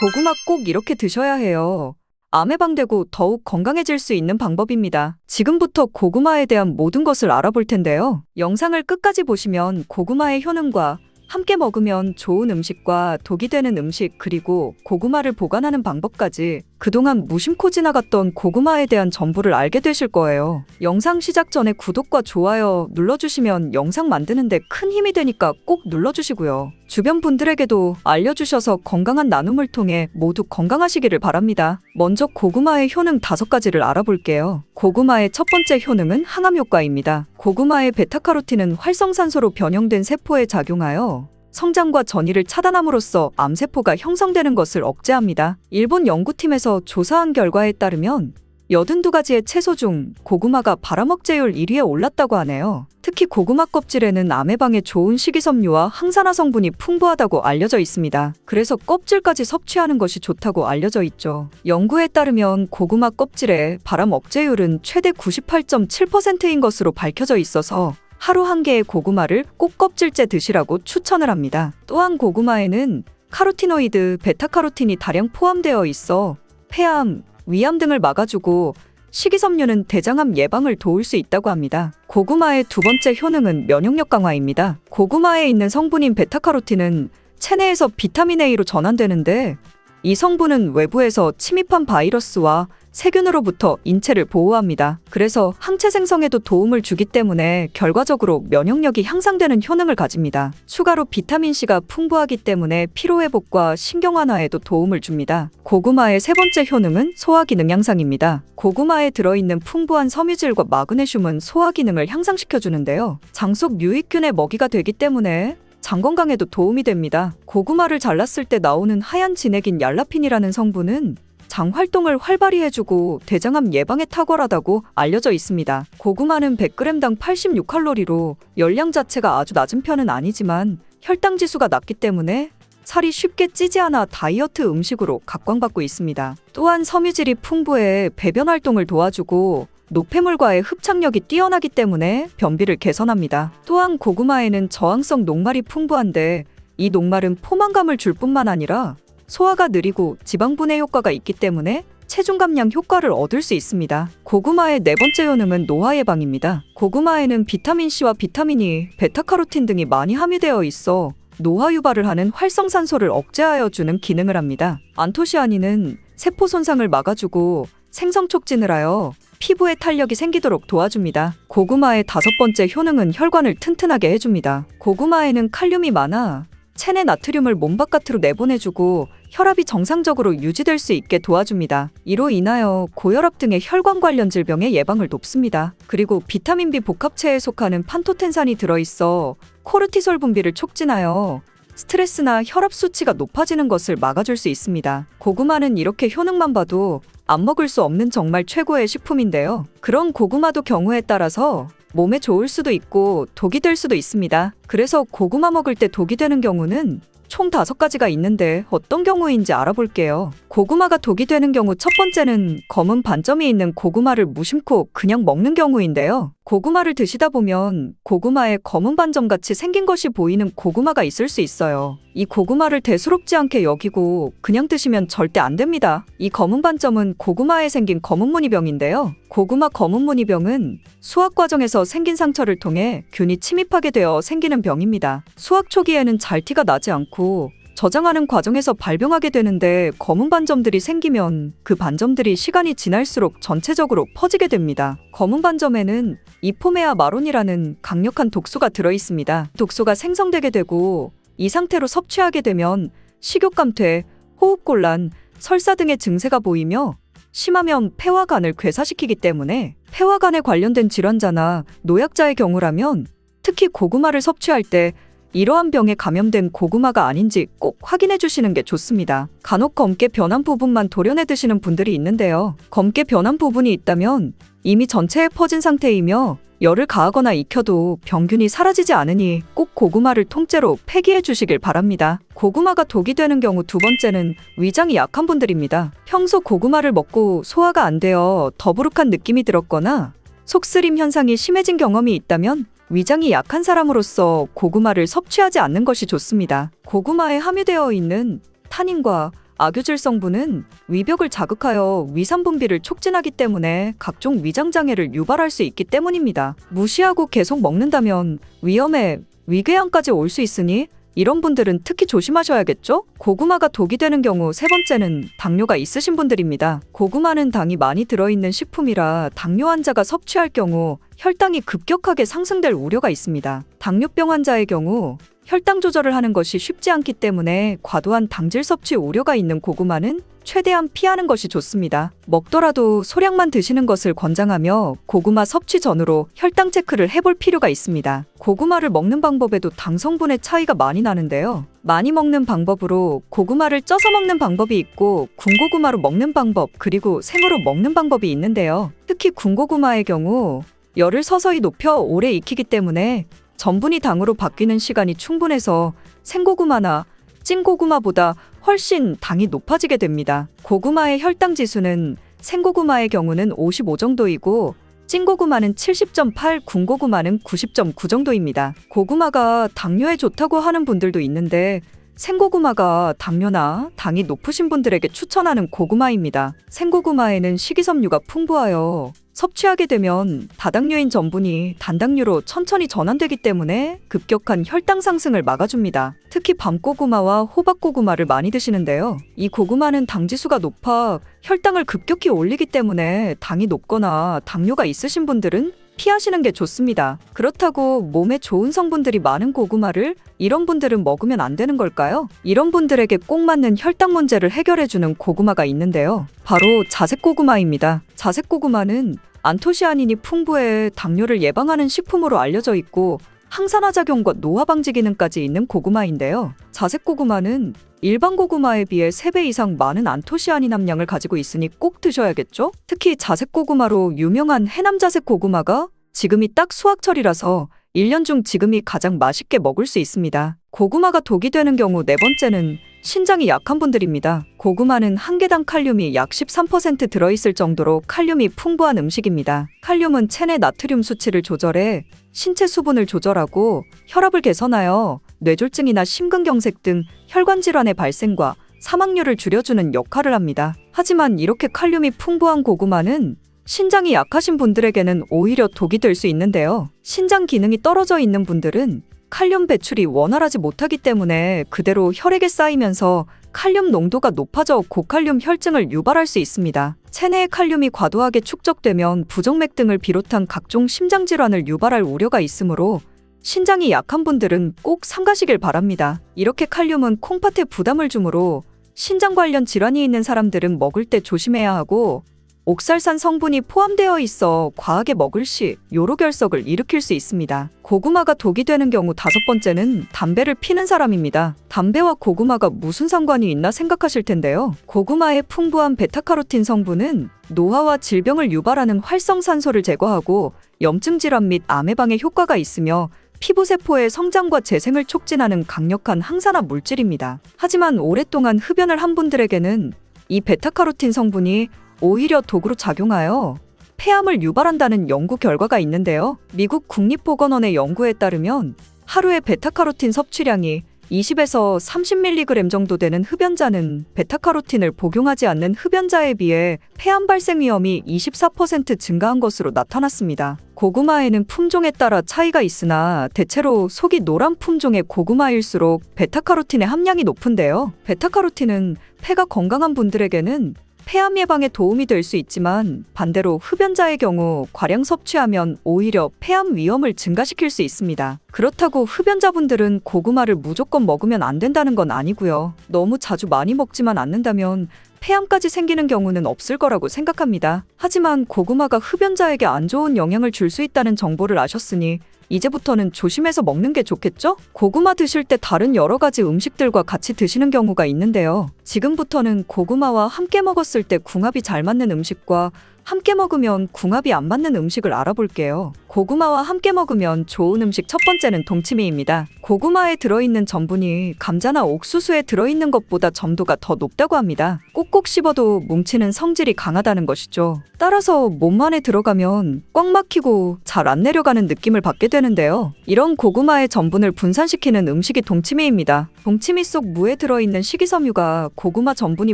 고구마 꼭 이렇게 드셔야 해요. 암 예방되고 더욱 건강해질 수 있는 방법입니다. 지금부터 고구마에 대한 모든 것을 알아볼 텐데요. 영상을 끝까지 보시면 고구마의 효능과 함께 먹으면 좋은 음식과 독이 되는 음식 그리고 고구마를 보관하는 방법까지 그동안 무심코 지나갔던 고구마에 대한 전부를 알게 되실 거예요. 영상 시작 전에 구독과 좋아요 눌러주시면 영상 만드는데 큰 힘이 되니까 꼭 눌러주시고요. 주변 분들에게도 알려주셔서 건강한 나눔을 통해 모두 건강하시기를 바랍니다. 먼저 고구마의 효능 5가지를 알아볼게요. 고구마의 첫 번째 효능은 항암 효과입니다. 고구마의 베타카로틴은 활성산소로 변형된 세포에 작용하여 성장과 전이를 차단함으로써 암세포가 형성되는 것을 억제합니다. 일본 연구팀에서 조사한 결과에 따르면 82가지의 채소 중 고구마가 발암억제율 1위에 올랐다고 하네요. 특히 고구마 껍질에는 암 예방에 좋은 식이섬유와 항산화 성분이 풍부하다고 알려져 있습니다. 그래서 껍질까지 섭취하는 것이 좋다고 알려져 있죠. 연구에 따르면 고구마 껍질의 발암 억제율은 최대 98.7%인 것으로 밝혀져 있어서 하루 한 개의 고구마를 꼭 껍질째 드시라고 추천을 합니다. 또한 고구마에는 카로티노이드, 베타카로틴이 다량 포함되어 있어 폐암, 위암 등을 막아주고 식이섬유는 대장암 예방을 도울 수 있다고 합니다. 고구마의 두 번째 효능은 면역력 강화입니다. 고구마에 있는 성분인 베타카로틴은 체내에서 비타민 A로 전환되는데 이 성분은 외부에서 침입한 바이러스와 세균으로부터 인체를 보호합니다. 그래서 항체 생성에도 도움을 주기 때문에 결과적으로 면역력이 향상되는 효능을 가집니다. 추가로 비타민C가 풍부하기 때문에 피로회복과 신경 완화에도 도움을 줍니다. 고구마의 세 번째 효능은 소화기능 향상입니다. 고구마에 들어있는 풍부한 섬유질과 마그네슘은 소화기능을 향상시켜주는데요. 장 속 유익균의 먹이가 되기 때문에 장 건강에도 도움이 됩니다. 고구마를 잘랐을 때 나오는 하얀 진액인 얄라핀이라는 성분은 장 활동을 활발히 해주고 대장암 예방에 탁월하다고 알려져 있습니다. 고구마는 100g당 86칼로리로 열량 자체가 아주 낮은 편은 아니지만 혈당 지수가 낮기 때문에 살이 쉽게 찌지 않아 다이어트 음식으로 각광받고 있습니다. 또한 섬유질이 풍부해 배변 활동을 도와주고 노폐물과의 흡착력이 뛰어나기 때문에 변비를 개선합니다. 또한 고구마에는 저항성 녹말이 풍부한데 이 녹말은 포만감을 줄 뿐만 아니라 소화가 느리고 지방 분해 효과가 있기 때문에 체중 감량 효과를 얻을 수 있습니다. 고구마의 네 번째 효능은 노화 예방입니다. 고구마에는 비타민C와 비타민 E, 베타카로틴 등이 많이 함유되어 있어 노화 유발을 하는 활성산소를 억제하여 주는 기능을 합니다. 안토시아닌은 세포 손상을 막아주고 생성 촉진을 하여 피부에 탄력이 생기도록 도와줍니다. 고구마의 5번째 효능은 혈관을 튼튼하게 해줍니다. 고구마에는 칼륨이 많아 체내 나트륨을 몸 바깥으로 내보내주고 혈압이 정상적으로 유지될 수 있게 도와줍니다. 이로 인하여 고혈압 등의 혈관 관련 질병의 예방을 돕습니다. 그리고 비타민 B 복합체에 속하는 판토텐산이 들어있어 코르티솔 분비를 촉진하여 스트레스나 혈압 수치가 높아지는 것을 막아줄 수 있습니다. 고구마는 이렇게 효능만 봐도 안 먹을 수 없는 정말 최고의 식품인데요. 그런 고구마도 경우에 따라서 몸에 좋을 수도 있고 독이 될 수도 있습니다. 그래서 고구마 먹을 때 독이 되는 경우는 총 5가지가 있는데 어떤 경우인지 알아볼게요. 고구마가 독이 되는 경우 첫 번째는 검은 반점이 있는 고구마를 무심코 그냥 먹는 경우인데요. 고구마를 드시다 보면 고구마에 검은 반점같이 생긴 것이 보이는 고구마가 있을 수 있어요. 이 고구마를 대수롭지 않게 여기고 그냥 드시면 절대 안 됩니다. 이 검은 반점은 고구마에 생긴 검은무늬병인데요. 고구마 검은무늬병은 수확 과정에서 생긴 상처를 통해 균이 침입하게 되어 생기는 병입니다. 수확 초기에는 잘 티가 나지 않고 저장하는 과정에서 발병하게 되는데 검은 반점들이 생기면 그 반점들이 시간이 지날수록 전체적으로 퍼지게 됩니다. 검은 반점에는 이포메아 마론이라는 강력한 독소가 들어있습니다. 독소가 생성되게 되고 이 상태로 섭취하게 되면 식욕감퇴, 호흡곤란, 설사 등의 증세가 보이며 심하면 폐와 간을 괴사시키기 때문에 폐와 간에 관련된 질환자나 노약자의 경우라면 특히 고구마를 섭취할 때 이러한 병에 감염된 고구마가 아닌지 꼭 확인해 주시는 게 좋습니다. 간혹 검게 변한 부분만 도려내 드시는 분들이 있는데요. 검게 변한 부분이 있다면 이미 전체에 퍼진 상태이며 열을 가하거나 익혀도 병균이 사라지지 않으니 꼭 고구마를 통째로 폐기해 주시길 바랍니다. 고구마가 독이 되는 경우 두 번째는 위장이 약한 분들입니다. 평소 고구마를 먹고 소화가 안 되어 더부룩한 느낌이 들었거나 속쓰림 현상이 심해진 경험이 있다면 위장이 약한 사람으로서 고구마를 섭취하지 않는 것이 좋습니다. 고구마에 함유되어 있는 타닌과 아규질 성분은 위벽을 자극하여 위산 분비를 촉진하기 때문에 각종 위장 장애를 유발할 수 있기 때문입니다. 무시하고 계속 먹는다면 위험에 위궤양까지 올 수 있으니 이런 분들은 특히 조심하셔야겠죠? 고구마가 독이 되는 경우 세 번째는 당뇨가 있으신 분들입니다. 고구마는 당이 많이 들어있는 식품이라 당뇨 환자가 섭취할 경우 혈당이 급격하게 상승될 우려가 있습니다. 당뇨병 환자의 경우 혈당 조절을 하는 것이 쉽지 않기 때문에 과도한 당질 섭취 우려가 있는 고구마는 최대한 피하는 것이 좋습니다. 먹더라도 소량만 드시는 것을 권장하며 고구마 섭취 전후로 혈당 체크를 해볼 필요가 있습니다. 고구마를 먹는 방법에도 당 성분의 차이가 많이 나는데요. 많이 먹는 방법으로 고구마를 쪄서 먹는 방법이 있고 군고구마로 먹는 방법 그리고 생으로 먹는 방법이 있는데요. 특히 군고구마의 경우 열을 서서히 높여 오래 익히기 때문에 전분이 당으로 바뀌는 시간이 충분해서 생고구마나 찐고구마보다 훨씬 당이 높아지게 됩니다. 고구마의 혈당 지수는 생고구마의 경우는 55 정도이고 찐고구마는 70.8, 군고구마는 90.9 정도입니다. 고구마가 당뇨에 좋다고 하는 분들도 있는데 생고구마가 당뇨나 당이 높으신 분들에게 추천하는 고구마입니다. 생고구마에는 식이섬유가 풍부하여 섭취하게 되면 다당류인 전분이 단당류로 천천히 전환되기 때문에 급격한 혈당 상승을 막아줍니다. 특히 밤고구마와 호박고구마를 많이 드시는데요. 이 고구마는 당지수가 높아 혈당을 급격히 올리기 때문에 당이 높거나 당뇨가 있으신 분들은 피하시는 게 좋습니다. 그렇다고 몸에 좋은 성분들이 많은 고구마를 이런 분들은 먹으면 안 되는 걸까요? 이런 분들에게 꼭 맞는 혈당 문제를 해결해주는 고구마가 있는데요. 바로 자색고구마입니다. 자색고구마는 안토시아닌이 풍부해 당뇨를 예방하는 식품으로 알려져 있고 항산화 작용과 노화 방지 기능까지 있는 고구마인데요. 자색고구마는 일반 고구마에 비해 3배 이상 많은 안토시아닌 함량을 가지고 있으니 꼭 드셔야겠죠? 특히 자색고구마로 유명한 해남 자색고구마가 지금이 딱 수확철이라서 1년 중 지금이 가장 맛있게 먹을 수 있습니다. 고구마가 독이 되는 경우 네 번째는 신장이 약한 분들입니다. 고구마는 한 개당 칼륨이 약 13% 들어있을 정도로 칼륨이 풍부한 음식입니다. 칼륨은 체내 나트륨 수치를 조절해 신체 수분을 조절하고 혈압을 개선하여 뇌졸중이나 심근경색 등 혈관 질환의 발생과 사망률을 줄여주는 역할을 합니다. 하지만 이렇게 칼륨이 풍부한 고구마는 신장이 약하신 분들에게는 오히려 독이 될 수 있는데요. 신장 기능이 떨어져 있는 분들은 칼륨 배출이 원활하지 못하기 때문에 그대로 혈액에 쌓이면서 칼륨 농도가 높아져 고칼륨 혈증을 유발할 수 있습니다. 체내의 칼륨이 과도하게 축적되면 부정맥 등을 비롯한 각종 심장질환을 유발할 우려가 있으므로 신장이 약한 분들은 꼭 삼가시길 바랍니다. 이렇게 칼륨은 콩팥에 부담을 주므로 신장 관련 질환이 있는 사람들은 먹을 때 조심해야 하고 옥살산 성분이 포함되어 있어 과하게 먹을 시 요로결석을 일으킬 수 있습니다. 고구마가 독이 되는 경우 다섯 번째는 담배를 피는 사람입니다. 담배와 고구마가 무슨 상관이 있나 생각하실 텐데요. 고구마의 풍부한 베타카로틴 성분은 노화와 질병을 유발하는 활성산소를 제거하고 염증 질환 및 암 예방에 효과가 있으며 피부세포의 성장과 재생을 촉진하는 강력한 항산화 물질입니다. 하지만 오랫동안 흡연을 한 분들에게는 이 베타카로틴 성분이 오히려 독으로 작용하여 폐암을 유발한다는 연구 결과가 있는데요. 미국 국립보건원의 연구에 따르면 하루에 베타카로틴 섭취량이 20에서 30mg 정도 되는 흡연자는 베타카로틴을 복용하지 않는 흡연자에 비해 폐암 발생 위험이 24% 증가한 것으로 나타났습니다. 고구마에는 품종에 따라 차이가 있으나 대체로 속이 노란 품종의 고구마일수록 베타카로틴의 함량이 높은데요. 베타카로틴은 폐가 건강한 분들에게는 폐암 예방에 도움이 될 수 있지만 반대로 흡연자의 경우 과량 섭취하면 오히려 폐암 위험을 증가시킬 수 있습니다. 그렇다고 흡연자분들은 고구마를 무조건 먹으면 안 된다는 건 아니고요. 너무 자주 많이 먹지만 않는다면 폐암까지 생기는 경우는 없을 거라고 생각합니다. 하지만 고구마가 흡연자에게 안 좋은 영향을 줄 수 있다는 정보를 아셨으니 이제부터는 조심해서 먹는 게 좋겠죠? 고구마 드실 때 다른 여러 가지 음식들과 같이 드시는 경우가 있는데요. 지금부터는 고구마와 함께 먹었을 때 궁합이 잘 맞는 음식과 함께 먹으면 궁합이 안 맞는 음식을 알아볼게요. 고구마와 함께 먹으면 좋은 음식 첫 번째는 동치미입니다. 고구마에 들어있는 전분이 감자나 옥수수에 들어있는 것보다 점도가 더 높다고 합니다. 꼭꼭 씹어도 뭉치는 성질이 강하다는 것이죠. 따라서 몸 안에 들어가면 꽉 막히고 잘 안 내려가는 느낌을 받게 되는데요. 이런 고구마의 전분을 분산시키는 음식이 동치미입니다. 동치미 속 무에 들어있는 식이섬유가 고구마 전분이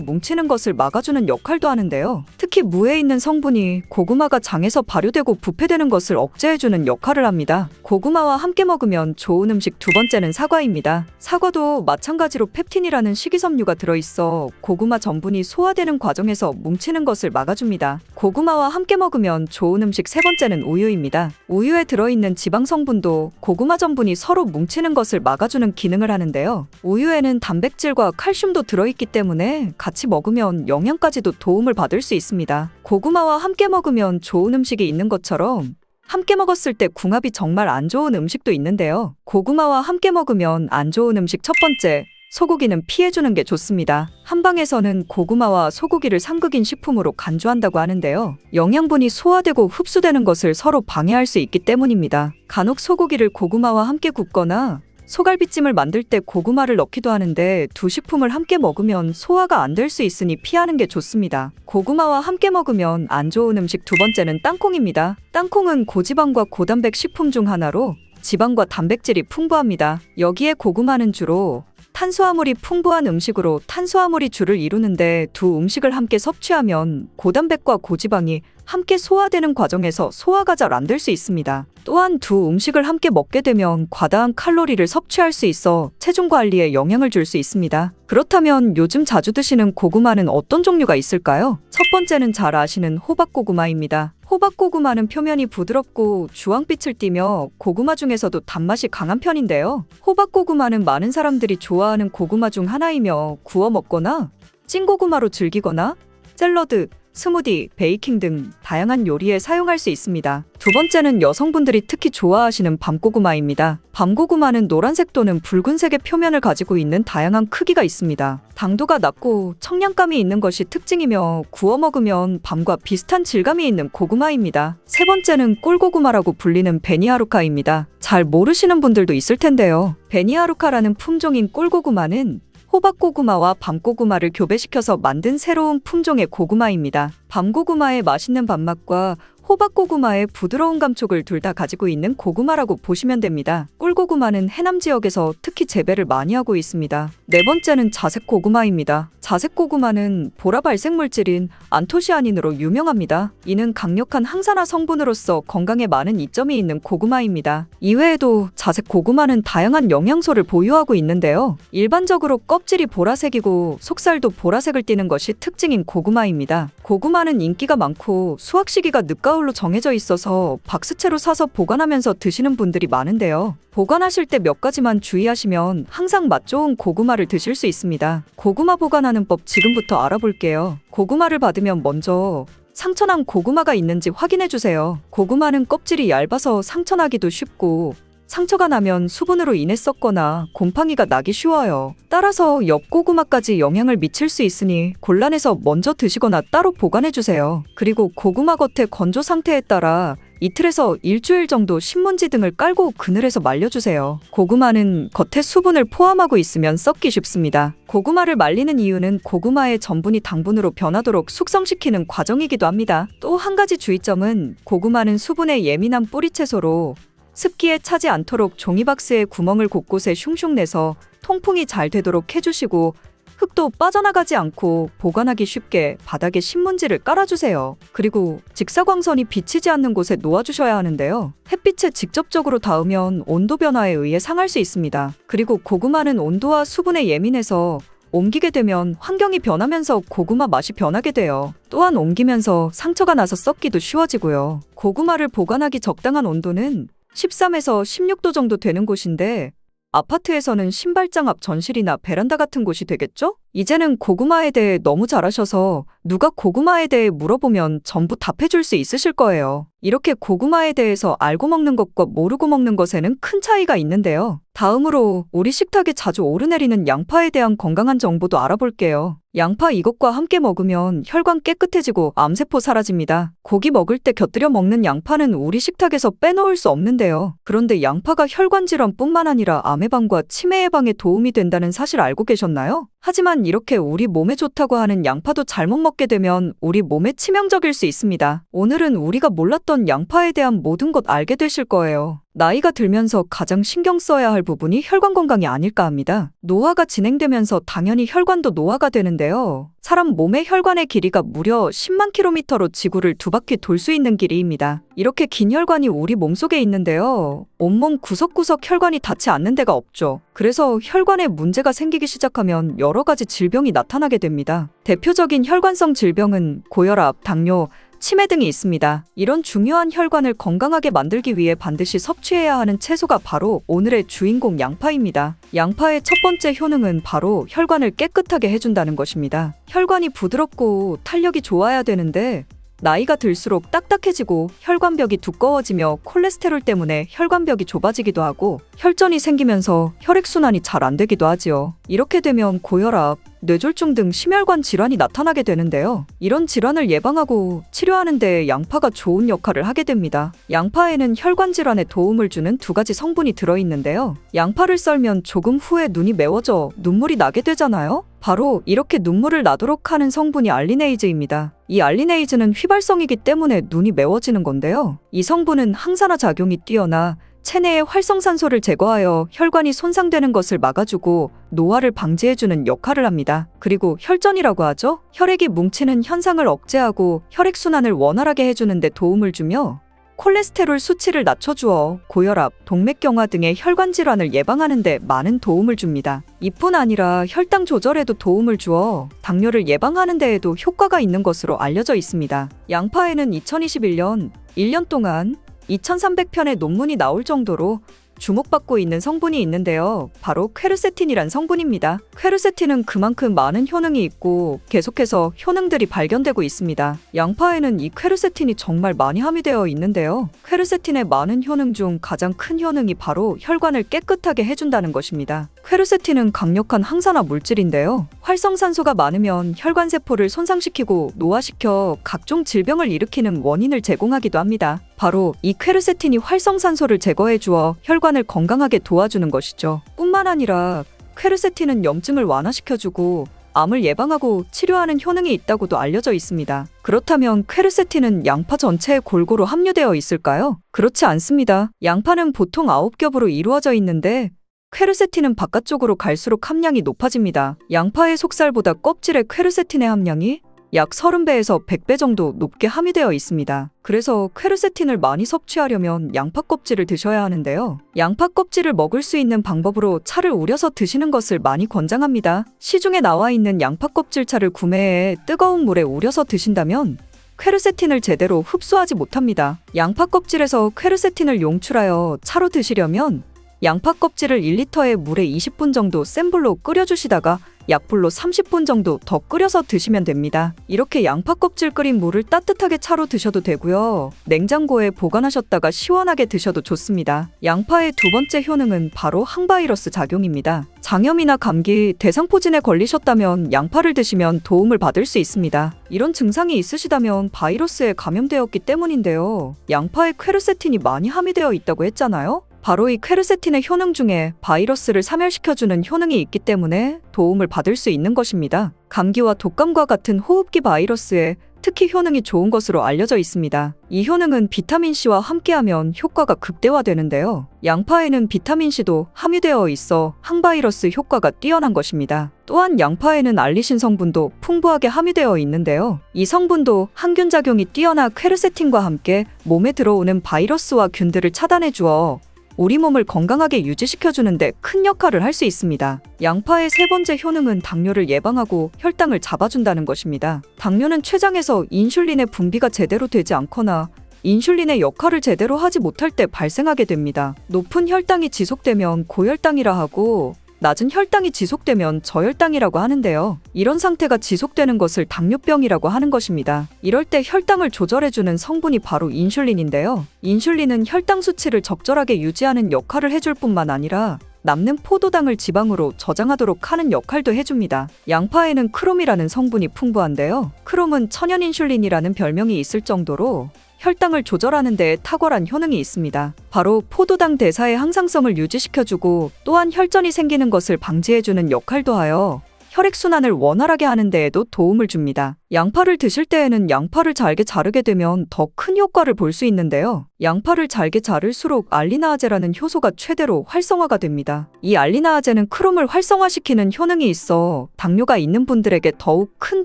뭉치는 것을 막아주는 역할도 하는데요. 특히 무에 있는 성분이 고구마가 장에서 발효되고 부패되는 것을 억제해주는 역할을 합니다. 고구마와 함께 먹으면 좋은 음식 두 번째는 사과입니다. 사과도 마찬가지로 펩틴이라는 식이섬유가 들어있어 고구마 전분이 소화되는 과정에서 뭉치는 것을 막아줍니다. 고구마와 함께 먹으면 좋은 음식 세 번째는 우유입니다. 우유에 들어있는 지방 성분도 고구마 전분이 서로 뭉치는 것을 막아주는 기능을 하는데요. 우유에는 단백질과 칼슘도 들어있기 때문에 같이 먹으면 영양까지도 도움을 받을 수 있습니다. 고구마와 함께 먹으면 좋은 음식이 있는 것처럼 함께 먹었을 때 궁합이 정말 안 좋은 음식도 있는데요. 고구마와 함께 먹으면 안 좋은 음식 첫 번째, 소고기는 피해주는 게 좋습니다. 한방에서는 고구마와 소고기를 상극인 식품으로 간주한다고 하는데요. 영양분이 소화되고 흡수되는 것을 서로 방해할 수 있기 때문입니다. 간혹 소고기를 고구마와 함께 굽거나 소갈비찜을 만들 때 고구마를 넣기도 하는데 두 식품을 함께 먹으면 소화가 안 될 수 있으니 피하는 게 좋습니다. 고구마와 함께 먹으면 안 좋은 음식 두 번째는 땅콩입니다. 땅콩은 고지방과 고단백 식품 중 하나로 지방과 단백질이 풍부합니다. 여기에 고구마는 주로 탄수화물이 풍부한 음식으로 탄수화물이 주를 이루는데 두 음식을 함께 섭취하면 고단백과 고지방이 함께 소화되는 과정에서 소화가 잘 안 될 수 있습니다. 또한 두 음식을 함께 먹게 되면 과다한 칼로리를 섭취할 수 있어 체중 관리에 영향을 줄 수 있습니다. 그렇다면 요즘 자주 드시는 고구마는 어떤 종류가 있을까요? 첫 번째는 잘 아시는 호박고구마입니다. 호박고구마는 표면이 부드럽고 주황빛을 띠며 고구마 중에서도 단맛이 강한 편인데요. 호박고구마는 많은 사람들이 좋아하는 고구마 중 하나이며 구워 먹거나 찐고구마로 즐기거나 샐러드, 스무디, 베이킹 등 다양한 요리에 사용할 수 있습니다. 두 번째는 여성분들이 특히 좋아하시는 밤고구마입니다. 밤고구마는 노란색 또는 붉은색의 표면을 가지고 있는 다양한 크기가 있습니다. 당도가 낮고 청량감이 있는 것이 특징이며 구워 먹으면 밤과 비슷한 질감이 있는 고구마입니다. 세 번째는 꿀고구마라고 불리는 베니하루카입니다. 잘 모르시는 분들도 있을 텐데요. 베니하루카라는 품종인 꿀고구마는 호박고구마와 밤고구마를 교배시켜서 만든 새로운 품종의 고구마입니다. 밤고구마의 맛있는 밥맛과 호박고구마의 부드러운 감촉을 둘 다 가지고 있는 고구마라고 보시면 됩니다. 꿀고구마는 해남 지역에서 특히 재배를 많이 하고 있습니다. 네 번째는 자색고구마입니다. 자색고구마는 보라 발색 물질인 안토시아닌으로 유명합니다. 이는 강력한 항산화 성분으로서 건강에 많은 이점이 있는 고구마입니다. 이외에도 자색고구마는 다양한 영양소를 보유하고 있는데요. 일반적으로 껍질이 보라색이고 속살도 보라색을 띠는 것이 특징인 고구마입니다. 고구마는 인기가 많고 수확 시기가 늦가을로 정해져 있어서 박스채로 사서 보관하면서 드시는 분들이 많은데요. 보관하실 때 몇 가지만 주의하시면 항상 맛 좋은 고구마를 드실 수 있습니다. 고구마 보관하는 법 지금부터 알아볼게요. 고구마를 받으면 먼저 상처난 고구마가 있는지 확인해 주세요. 고구마는 껍질이 얇아서 상처나기도 쉽고 상처가 나면 수분으로 인해 썩거나 곰팡이가 나기 쉬워요. 따라서 엽고구마까지 영향을 미칠 수 있으니 곤란해서 먼저 드시거나 따로 보관해주세요. 그리고 고구마 겉의 건조 상태에 따라 이틀에서 일주일 정도 신문지 등을 깔고 그늘에서 말려주세요. 고구마는 겉에 수분을 포함하고 있으면 썩기 쉽습니다. 고구마를 말리는 이유는 고구마의 전분이 당분으로 변하도록 숙성시키는 과정이기도 합니다. 또 한 가지 주의점은 고구마는 수분에 예민한 뿌리채소로 습기에 차지 않도록 종이박스에 구멍을 곳곳에 슝슝 내서 통풍이 잘 되도록 해주시고 흙도 빠져나가지 않고 보관하기 쉽게 바닥에 신문지를 깔아주세요. 그리고 직사광선이 비치지 않는 곳에 놓아주셔야 하는데요. 햇빛에 직접적으로 닿으면 온도 변화에 의해 상할 수 있습니다. 그리고 고구마는 온도와 수분에 예민해서 옮기게 되면 환경이 변하면서 고구마 맛이 변하게 돼요. 또한 옮기면서 상처가 나서 썩기도 쉬워지고요. 고구마를 보관하기 적당한 온도는 13에서 16도 정도 되는 곳인데 아파트에서는 신발장 앞 전실이나 베란다 같은 곳이 되겠죠? 이제는 고구마에 대해 너무 잘 아셔서 누가 고구마에 대해 물어보면 전부 답해줄 수 있으실 거예요. 이렇게 고구마에 대해서 알고 먹는 것과 모르고 먹는 것에는 큰 차이가 있는데요. 다음으로 우리 식탁에 자주 오르내리는 양파에 대한 건강한 정보도 알아볼게요. 양파 이것과 함께 먹으면 혈관 깨끗해지고 암세포 사라집니다. 고기 먹을 때 곁들여 먹는 양파는 우리 식탁에서 빼놓을 수 없는데요. 그런데 양파가 혈관 질환뿐만 아니라 암 예방과 치매 예방에 도움이 된다는 사실 알고 계셨나요? 하지만 이렇게 우리 몸에 좋다고 하는 양파도 잘못 먹게 되면 우리 몸에 치명적일 수 있습니다. 오늘은 우리가 몰랐던 양파에 대한 모든 것 알게 되실 거예요. 나이가 들면서 가장 신경 써야 할 부분이 혈관 건강이 아닐까 합니다. 노화가 진행되면서 당연히 혈관도 노화가 되는데요. 사람 몸의 혈관의 길이가 무려 10만 킬로미터로 지구를 두 바퀴 돌 수 있는 길이입니다. 이렇게 긴 혈관이 우리 몸속에 있는데요. 온몸 구석구석 혈관이 닿지 않는 데가 없죠. 그래서 혈관에 문제가 생기기 시작하면 여러 가지 질병이 나타나게 됩니다. 대표적인 혈관성 질병은 고혈압, 당뇨, 치매 등이 있습니다. 이런 중요한 혈관을 건강하게 만들기 위해 반드시 섭취해야 하는 채소가 바로 오늘의 주인공 양파입니다. 양파의 첫 번째 효능은 바로 혈관을 깨끗하게 해준다는 것입니다. 혈관이 부드럽고 탄력이 좋아야 되는데 나이가 들수록 딱딱해지고 혈관벽이 두꺼워지며 콜레스테롤 때문에 혈관벽이 좁아지기도 하고 혈전이 생기면서 혈액순환이 잘 안 되기도 하지요. 이렇게 되면 고혈압, 뇌졸중 등 심혈관 질환이 나타나게 되는데요. 이런 질환을 예방하고 치료하는 데 양파가 좋은 역할을 하게 됩니다. 양파에는 혈관 질환에 도움을 주는 두 가지 성분이 들어있는데요. 양파를 썰면 조금 후에 눈이 매워져 눈물이 나게 되잖아요. 바로 이렇게 눈물을 나도록 하는 성분이 알리네이즈입니다. 이 알리네이즈는 휘발성이기 때문에 눈이 매워지는 건데요. 이 성분은 항산화 작용이 뛰어나 체내의 활성산소를 제거하여 혈관이 손상되는 것을 막아주고 노화를 방지해주는 역할을 합니다. 그리고 혈전이라고 하죠. 혈액이 뭉치는 현상을 억제하고 혈액순환을 원활하게 해주는 데 도움을 주며 콜레스테롤 수치를 낮춰주어 고혈압, 동맥경화 등의 혈관 질환을 예방하는 데 많은 도움을 줍니다. 이뿐 아니라 혈당 조절에도 도움을 주어 당뇨를 예방하는 데에도 효과가 있는 것으로 알려져 있습니다. 양파에는 2021년 1년 동안 2300편의 논문이 나올 정도로 주목받고 있는 성분이 있는데요. 바로 퀘르세틴이란 성분입니다. 퀘르세틴은 그만큼 많은 효능이 있고 계속해서 효능들이 발견되고 있습니다. 양파에는 이 퀘르세틴이 정말 많이 함유되어 있는데요. 퀘르세틴의 많은 효능 중 가장 큰 효능이 바로 혈관을 깨끗하게 해준다는 것입니다. 퀘르세틴은 강력한 항산화 물질인데요. 활성산소가 많으면 혈관세포를 손상시키고 노화시켜 각종 질병을 일으키는 원인을 제공하기도 합니다. 바로 이 퀘르세틴이 활성산소를 제거해 주어 혈관을 건강하게 도와주는 것이죠. 뿐만 아니라 퀘르세틴은 염증을 완화시켜주고 암을 예방하고 치료하는 효능이 있다고도 알려져 있습니다. 그렇다면 퀘르세틴은 양파 전체에 골고루 함유되어 있을까요? 그렇지 않습니다. 양파는 보통 9겹으로 이루어져 있는데 퀘르세틴은 바깥쪽으로 갈수록 함량이 높아집니다. 양파의 속살보다 껍질의 퀘르세틴의 함량이 약 30배에서 100배 정도 높게 함유되어 있습니다. 그래서 퀘르세틴을 많이 섭취하려면 양파 껍질을 드셔야 하는데요. 양파 껍질을 먹을 수 있는 방법으로 차를 우려서 드시는 것을 많이 권장합니다. 시중에 나와 있는 양파 껍질 차를 구매해 뜨거운 물에 우려서 드신다면 퀘르세틴을 제대로 흡수하지 못합니다. 양파 껍질에서 퀘르세틴을 용출하여 차로 드시려면 양파 껍질을 1리터의 물에 20분 정도 센 불로 끓여주시다가 약불로 30분 정도 더 끓여서 드시면 됩니다. 이렇게 양파 껍질 끓인 물을 따뜻하게 차로 드셔도 되고요. 냉장고에 보관하셨다가 시원하게 드셔도 좋습니다. 양파의 두 번째 효능은 바로 항바이러스 작용입니다. 장염이나 감기, 대상포진에 걸리셨다면 양파를 드시면 도움을 받을 수 있습니다. 이런 증상이 있으시다면 바이러스에 감염되었기 때문인데요. 양파에 퀘르세틴이 많이 함유되어 있다고 했잖아요. 바로 이 퀘르세틴의 효능 중에 바이러스를 사멸시켜주는 효능이 있기 때문에 도움을 받을 수 있는 것입니다. 감기와 독감과 같은 호흡기 바이러스에 특히 효능이 좋은 것으로 알려져 있습니다. 이 효능은 비타민C와 함께하면 효과가 극대화되는데요. 양파에는 비타민C도 함유되어 있어 항바이러스 효과가 뛰어난 것입니다. 또한 양파에는 알리신 성분도 풍부하게 함유되어 있는데요. 이 성분도 항균 작용이 뛰어나 퀘르세틴과 함께 몸에 들어오는 바이러스와 균들을 차단해 주어 우리 몸을 건강하게 유지시켜주는데 큰 역할을 할 수 있습니다. 양파의 세 번째 효능은 당뇨를 예방하고 혈당을 잡아준다는 것입니다. 당뇨는 췌장에서 인슐린의 분비가 제대로 되지 않거나 인슐린의 역할을 제대로 하지 못할 때 발생하게 됩니다. 높은 혈당이 지속되면 고혈당이라 하고 낮은 혈당이 지속되면 저혈당이라고 하는데요. 이런 상태가 지속되는 것을 당뇨병이라고 하는 것입니다. 이럴 때 혈당을 조절해주는 성분이 바로 인슐린인데요. 인슐린은 혈당 수치를 적절하게 유지하는 역할을 해줄 뿐만 아니라 남는 포도당을 지방으로 저장하도록 하는 역할도 해줍니다. 양파에는 크롬이라는 성분이 풍부한데요. 크롬은 천연 인슐린이라는 별명이 있을 정도로 혈당을 조절하는 데 탁월한 효능이 있습니다. 바로 포도당 대사의 항상성을 유지시켜주고 또한 혈전이 생기는 것을 방지해주는 역할도 하여 혈액순환을 원활하게 하는 데에도 도움을 줍니다. 양파를 드실 때에는 양파를 잘게 자르게 되면 더 큰 효과를 볼 수 있는데요. 양파를 잘게 자를수록 알리나아제라는 효소가 최대로 활성화가 됩니다. 이 알리나아제는 크롬을 활성화시키는 효능이 있어 당뇨가 있는 분들에게 더욱 큰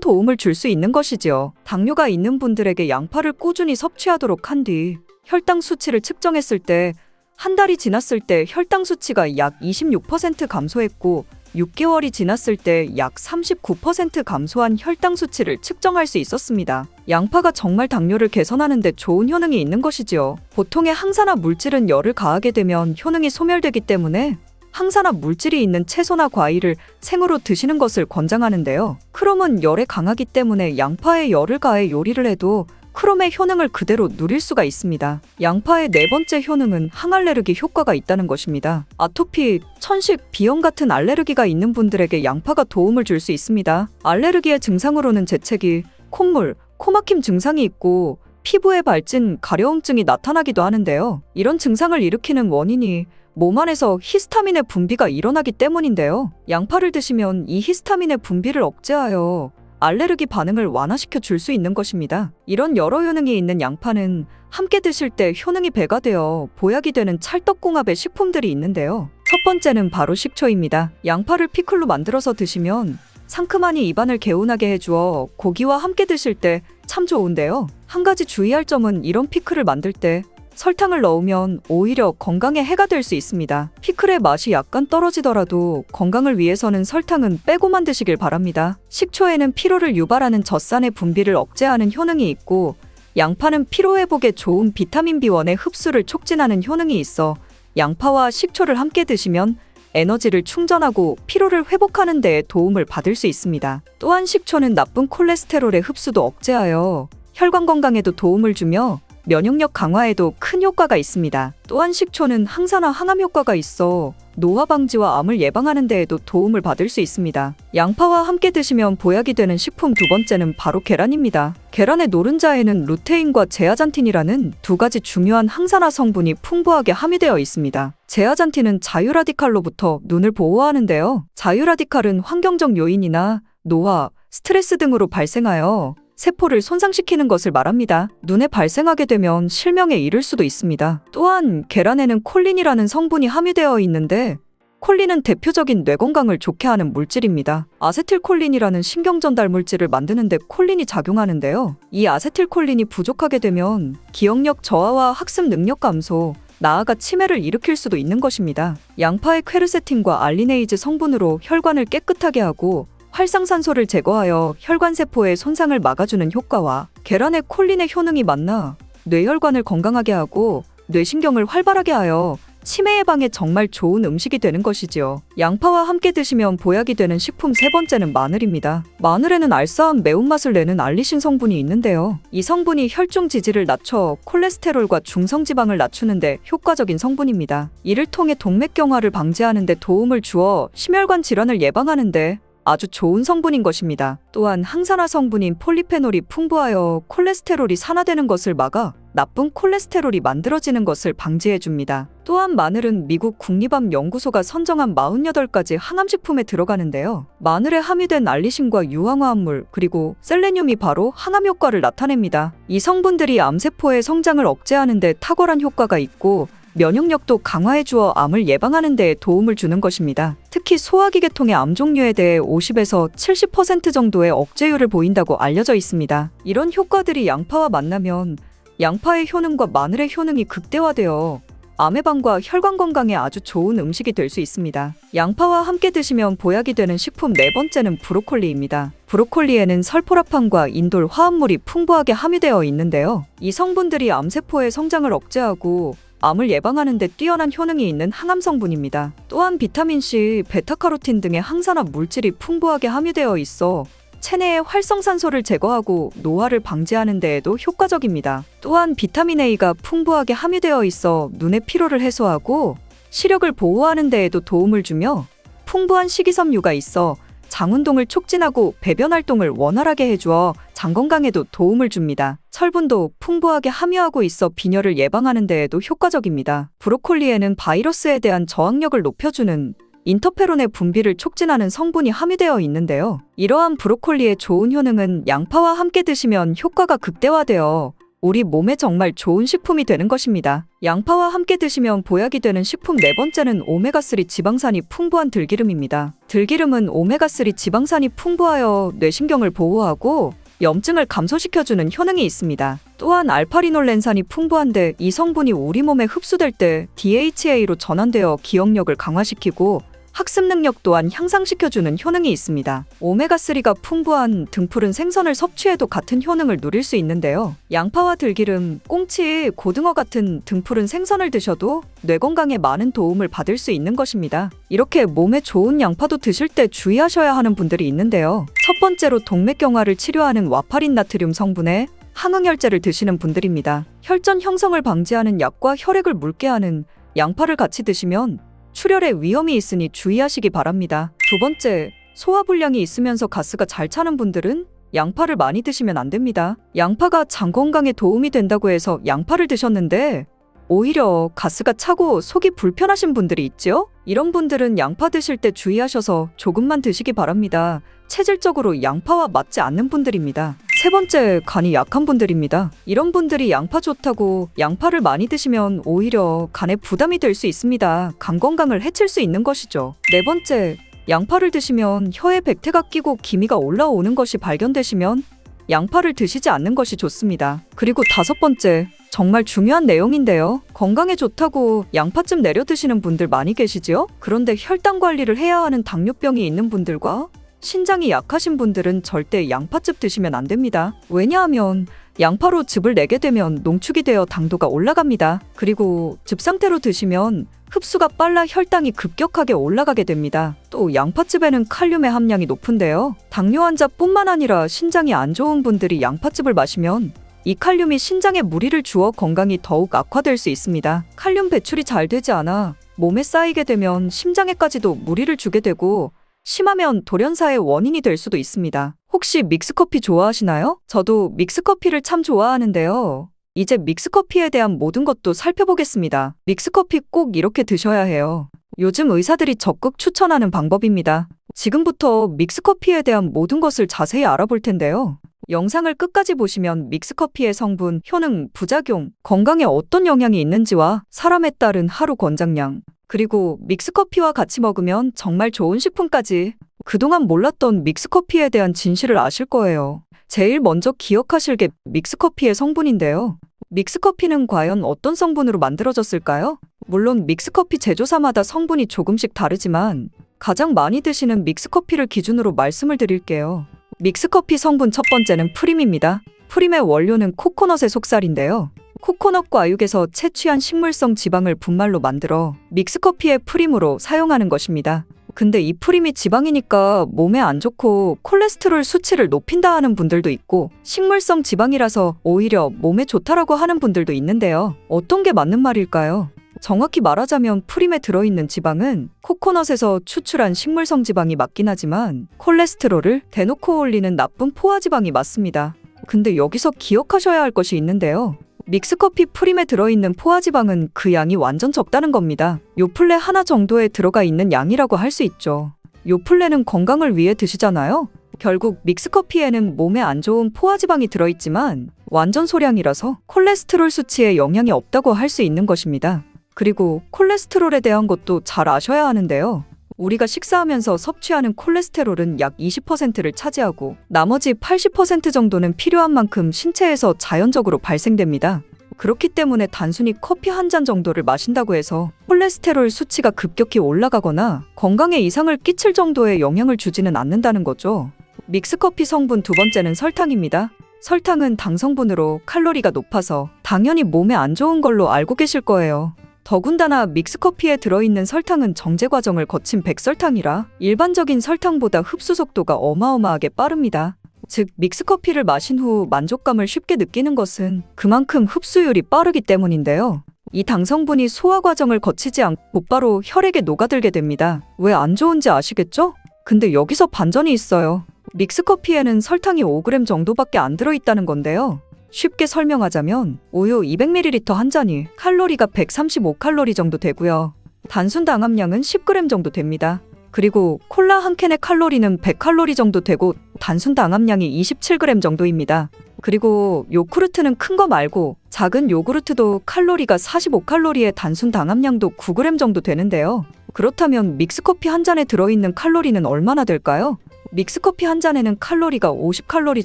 도움을 줄 수 있는 것이지요. 당뇨가 있는 분들에게 양파를 꾸준히 섭취하도록 한 뒤 혈당 수치를 측정했을 때 한 달이 지났을 때 혈당 수치가 약 26% 감소했고 6개월이 지났을 때 약 39% 감소한 혈당 수치를 측정할 수 있었습니다. 양파가 정말 당뇨를 개선하는 데 좋은 효능이 있는 것이지요. 보통의 항산화 물질은 열을 가하게 되면 효능이 소멸되기 때문에 항산화 물질이 있는 채소나 과일을 생으로 드시는 것을 권장하는데요. 크롬은 열에 강하기 때문에 양파에 열을 가해 요리를 해도 크롬의 효능을 그대로 누릴 수가 있습니다. 양파의 네 번째 효능은 항알레르기 효과가 있다는 것입니다. 아토피, 천식, 비염 같은 알레르기가 있는 분들에게 양파가 도움을 줄 수 있습니다. 알레르기의 증상으로는 재채기, 콧물, 코막힘 증상이 있고 피부에 발진, 가려움증이 나타나기도 하는데요. 이런 증상을 일으키는 원인이 몸 안에서 히스타민의 분비가 일어나기 때문인데요. 양파를 드시면 이 히스타민의 분비를 억제하여 알레르기 반응을 완화시켜 줄 수 있는 것입니다. 이런 여러 효능이 있는 양파는 함께 드실 때 효능이 배가 되어 보약이 되는 찰떡궁합의 식품들이 있는데요. 첫 번째는 바로 식초입니다. 양파를 피클로 만들어서 드시면 상큼하니 입안을 개운하게 해주어 고기와 함께 드실 때 참 좋은데요. 한 가지 주의할 점은 이런 피클을 만들 때 설탕을 넣으면 오히려 건강에 해가 될 수 있습니다. 피클의 맛이 약간 떨어지더라도 건강을 위해서는 설탕은 빼고만 드시길 바랍니다. 식초에는 피로를 유발하는 젖산의 분비를 억제하는 효능이 있고 양파는 피로회복에 좋은 비타민 B1의 흡수를 촉진하는 효능이 있어 양파와 식초를 함께 드시면 에너지를 충전하고 피로를 회복하는 데 도움을 받을 수 있습니다. 또한 식초는 나쁜 콜레스테롤의 흡수도 억제하여 혈관 건강에도 도움을 주며 면역력 강화에도 큰 효과가 있습니다. 또한 식초는 항산화 항암 효과가 있어 노화 방지와 암을 예방하는 데에도 도움을 받을 수 있습니다. 양파와 함께 드시면 보약이 되는 식품 두 번째는 바로 계란입니다. 계란의 노른자에는 루테인과 제아잔틴이라는 두 가지 중요한 항산화 성분이 풍부하게 함유되어 있습니다. 제아잔틴은 자유라디칼로부터 눈을 보호하는데요. 자유라디칼은 환경적 요인이나 노화, 스트레스 등으로 발생하여 세포를 손상시키는 것을 말합니다. 눈에 발생하게 되면 실명에 이를 수도 있습니다. 또한 계란에는 콜린이라는 성분이 함유되어 있는데 콜린은 대표적인 뇌 건강을 좋게 하는 물질입니다. 아세틸콜린이라는 신경전달 물질을 만드는 데 콜린이 작용하는데요. 이 아세틸콜린이 부족하게 되면 기억력 저하와 학습 능력 감소, 나아가 치매를 일으킬 수도 있는 것입니다. 양파의 퀘르세틴과 알리네이즈 성분으로 혈관을 깨끗하게 하고 활성산소를 제거하여 혈관세포의 손상을 막아주는 효과와 계란의 콜린의 효능이 만나 뇌혈관을 건강하게 하고 뇌신경을 활발하게 하여 치매 예방에 정말 좋은 음식이 되는 것이지요. 양파와 함께 드시면 보약이 되는 식품 세 번째는 마늘입니다. 마늘에는 알싸한 매운맛을 내는 알리신 성분이 있는데요. 이 성분이 혈중 지지를 낮춰 콜레스테롤과 중성지방을 낮추는 데 효과적인 성분입니다. 이를 통해 동맥경화를 방지하는 데 도움을 주어 심혈관 질환을 예방하는 데 아주 좋은 성분인 것입니다. 또한 항산화 성분인 폴리페놀이 풍부하여 콜레스테롤이 산화되는 것을 막아 나쁜 콜레스테롤이 만들어지는 것을 방지해줍니다. 또한 마늘은 미국 국립암연구소가 선정한 48가지 항암식품에 들어가는데요. 마늘에 함유된 알리신과 유황화합물 그리고 셀레늄이 바로 항암 효과를 나타냅니다. 이 성분들이 암세포의 성장을 억제하는 데 탁월한 효과가 있고 면역력도 강화해 주어 암을 예방하는 데 도움을 주는 것입니다. 특히 소화기계통의 암 종류에 대해 50에서 70% 정도의 억제율을 보인다고 알려져 있습니다. 이런 효과들이 양파와 만나면 양파의 효능과 마늘의 효능이 극대화되어 암 예방과 혈관 건강에 아주 좋은 음식이 될 수 있습니다. 양파와 함께 드시면 보약이 되는 식품 네 번째는 브로콜리입니다. 브로콜리에는 설포라판과 인돌 화합물이 풍부하게 함유되어 있는데요. 이 성분들이 암세포의 성장을 억제하고 암을 예방하는 데 뛰어난 효능이 있는 항암 성분입니다. 또한 비타민C, 베타카로틴 등의 항산화 물질이 풍부하게 함유되어 있어 체내의 활성산소를 제거하고 노화를 방지하는 데에도 효과적입니다. 또한 비타민 A가 풍부하게 함유되어 있어 눈의 피로를 해소하고 시력을 보호하는 데에도 도움을 주며 풍부한 식이섬유가 있어 장 운동을 촉진하고 배변 활동을 원활하게 해주어 장 건강에도 도움을 줍니다. 철분도 풍부하게 함유하고 있어 빈혈을 예방하는 데에도 효과적입니다. 브로콜리에는 바이러스에 대한 저항력을 높여주는 인터페론의 분비를 촉진하는 성분이 함유되어 있는데요. 이러한 브로콜리의 좋은 효능은 양파와 함께 드시면 효과가 극대화되어 우리 몸에 정말 좋은 식품이 되는 것입니다. 양파와 함께 드시면 보약이 되는 식품 네 번째는 오메가3 지방산이 풍부한 들기름입니다. 들기름은 오메가3 지방산이 풍부하여 뇌신경을 보호하고 염증을 감소시켜주는 효능이 있습니다. 또한 알파리놀렌산이 풍부한데 이 성분이 우리 몸에 흡수될 때 DHA로 전환되어 기억력을 강화시키고 학습 능력 또한 향상시켜주는 효능이 있습니다. 오메가3가 풍부한 등푸른 생선을 섭취해도 같은 효능을 누릴 수 있는데요. 양파와 들기름, 꽁치, 고등어 같은 등푸른 생선을 드셔도 뇌 건강에 많은 도움을 받을 수 있는 것입니다. 이렇게 몸에 좋은 양파도 드실 때 주의하셔야 하는 분들이 있는데요. 첫 번째로 동맥경화를 치료하는 와파린 나트륨 성분의 항응혈제를 드시는 분들입니다. 혈전 형성을 방지하는 약과 혈액을 묽게 하는 양파를 같이 드시면 출혈의 위험이 있으니 주의하시기 바랍니다. 두 번째, 소화불량이 있으면서 가스가 잘 차는 분들은 양파를 많이 드시면 안 됩니다. 양파가 장 건강에 도움이 된다고 해서 양파를 드셨는데 오히려 가스가 차고 속이 불편하신 분들이 있죠? 이런 분들은 양파 드실 때 주의하셔서 조금만 드시기 바랍니다. 체질적으로 양파와 맞지 않는 분들입니다. 세 번째, 간이 약한 분들입니다. 이런 분들이 양파 좋다고 양파를 많이 드시면 오히려 간에 부담이 될 수 있습니다. 간 건강을 해칠 수 있는 것이죠. 네 번째, 양파를 드시면 혀에 백태가 끼고 기미가 올라오는 것이 발견되시면 양파를 드시지 않는 것이 좋습니다. 그리고 다섯 번째, 정말 중요한 내용인데요. 건강에 좋다고 양파즙 내려 드시는 분들 많이 계시지요? 그런데 혈당 관리를 해야 하는 당뇨병이 있는 분들과 신장이 약하신 분들은 절대 양파즙 드시면 안 됩니다. 왜냐하면 양파로 즙을 내게 되면 농축이 되어 당도가 올라갑니다. 그리고 즙 상태로 드시면 흡수가 빨라 혈당이 급격하게 올라가게 됩니다. 또 양파즙에는 칼륨의 함량이 높은데요. 당뇨 환자뿐만 아니라 신장이 안 좋은 분들이 양파즙을 마시면 이 칼륨이 신장에 무리를 주어 건강이 더욱 악화될 수 있습니다. 칼륨 배출이 잘 되지 않아 몸에 쌓이게 되면 심장에까지도 무리를 주게 되고 심하면 돌연사의 원인이 될 수도 있습니다. 혹시 믹스커피 좋아하시나요? 저도 믹스커피를 참 좋아하는데요. 이제 믹스커피에 대한 모든 것도 살펴보겠습니다. 믹스커피 꼭 이렇게 드셔야 해요. 요즘 의사들이 적극 추천하는 방법입니다. 지금부터 믹스커피에 대한 모든 것을 자세히 알아볼 텐데요. 영상을 끝까지 보시면 믹스커피의 성분, 효능, 부작용, 건강에 어떤 영향이 있는지와 사람에 따른 하루 권장량, 그리고 믹스커피와 같이 먹으면 정말 좋은 식품까지 그동안 몰랐던 믹스커피에 대한 진실을 아실 거예요. 제일 먼저 기억하실 게 믹스커피의 성분인데요. 믹스커피는 과연 어떤 성분으로 만들어졌을까요? 물론 믹스커피 제조사마다 성분이 조금씩 다르지만 가장 많이 드시는 믹스커피를 기준으로 말씀을 드릴게요. 믹스커피 성분 첫 번째는 프림입니다. 프림의 원료는 코코넛의 속살인데요. 코코넛 과육에서 채취한 식물성 지방을 분말로 만들어 믹스커피의 프림으로 사용하는 것입니다. 근데 이 프림이 지방이니까 몸에 안 좋고 콜레스테롤 수치를 높인다 하는 분들도 있고 식물성 지방이라서 오히려 몸에 좋다라고 하는 분들도 있는데요. 어떤 게 맞는 말일까요? 정확히 말하자면 프림에 들어있는 지방은 코코넛에서 추출한 식물성 지방이 맞긴 하지만 콜레스테롤을 대놓고 올리는 나쁜 포화지방이 맞습니다. 근데 여기서 기억하셔야 할 것이 있는데요. 믹스커피 프림에 들어있는 포화지방은 그 양이 완전 적다는 겁니다. 요플레 하나 정도에 들어가 있는 양이라고 할 수 있죠. 요플레는 건강을 위해 드시잖아요. 결국 믹스커피에는 몸에 안 좋은 포화지방이 들어있지만 완전 소량이라서 콜레스테롤 수치에 영향이 없다고 할 수 있는 것입니다. 그리고 콜레스테롤에 대한 것도 잘 아셔야 하는데요. 우리가 식사하면서 섭취하는 콜레스테롤은 약 20%를 차지하고 나머지 80% 정도는 필요한 만큼 신체에서 자연적으로 발생됩니다. 그렇기 때문에 단순히 커피 한 잔 정도를 마신다고 해서 콜레스테롤 수치가 급격히 올라가거나 건강에 이상을 끼칠 정도의 영향을 주지는 않는다는 거죠. 믹스커피 성분 두 번째는 설탕입니다. 설탕은 당 성분으로 칼로리가 높아서 당연히 몸에 안 좋은 걸로 알고 계실 거예요. 더군다나 믹스커피에 들어있는 설탕은 정제 과정을 거친 백설탕이라 일반적인 설탕보다 흡수 속도가 어마어마하게 빠릅니다. 즉, 믹스커피를 마신 후 만족감을 쉽게 느끼는 것은 그만큼 흡수율이 빠르기 때문인데요. 이 당 성분이 소화 과정을 거치지 않고 곧바로 혈액에 녹아들게 됩니다. 왜 안 좋은지 아시겠죠? 근데 여기서 반전이 있어요. 믹스커피에는 설탕이 5g 정도밖에 안 들어있다는 건데요. 쉽게 설명하자면 우유 200ml 한 잔이 칼로리가 135칼로리 정도 되고요. 단순 당함량은 10g 정도 됩니다. 그리고 콜라 한 캔의 칼로리는 100칼로리 정도 되고 단순 당함량이 27g 정도입니다. 그리고 요구르트는 큰 거 말고 작은 요구르트도 칼로리가 45칼로리에 단순 당함량도 9g 정도 되는데요. 그렇다면 믹스커피 한 잔에 들어있는 칼로리는 얼마나 될까요? 믹스커피 한 잔에는 칼로리가 50칼로리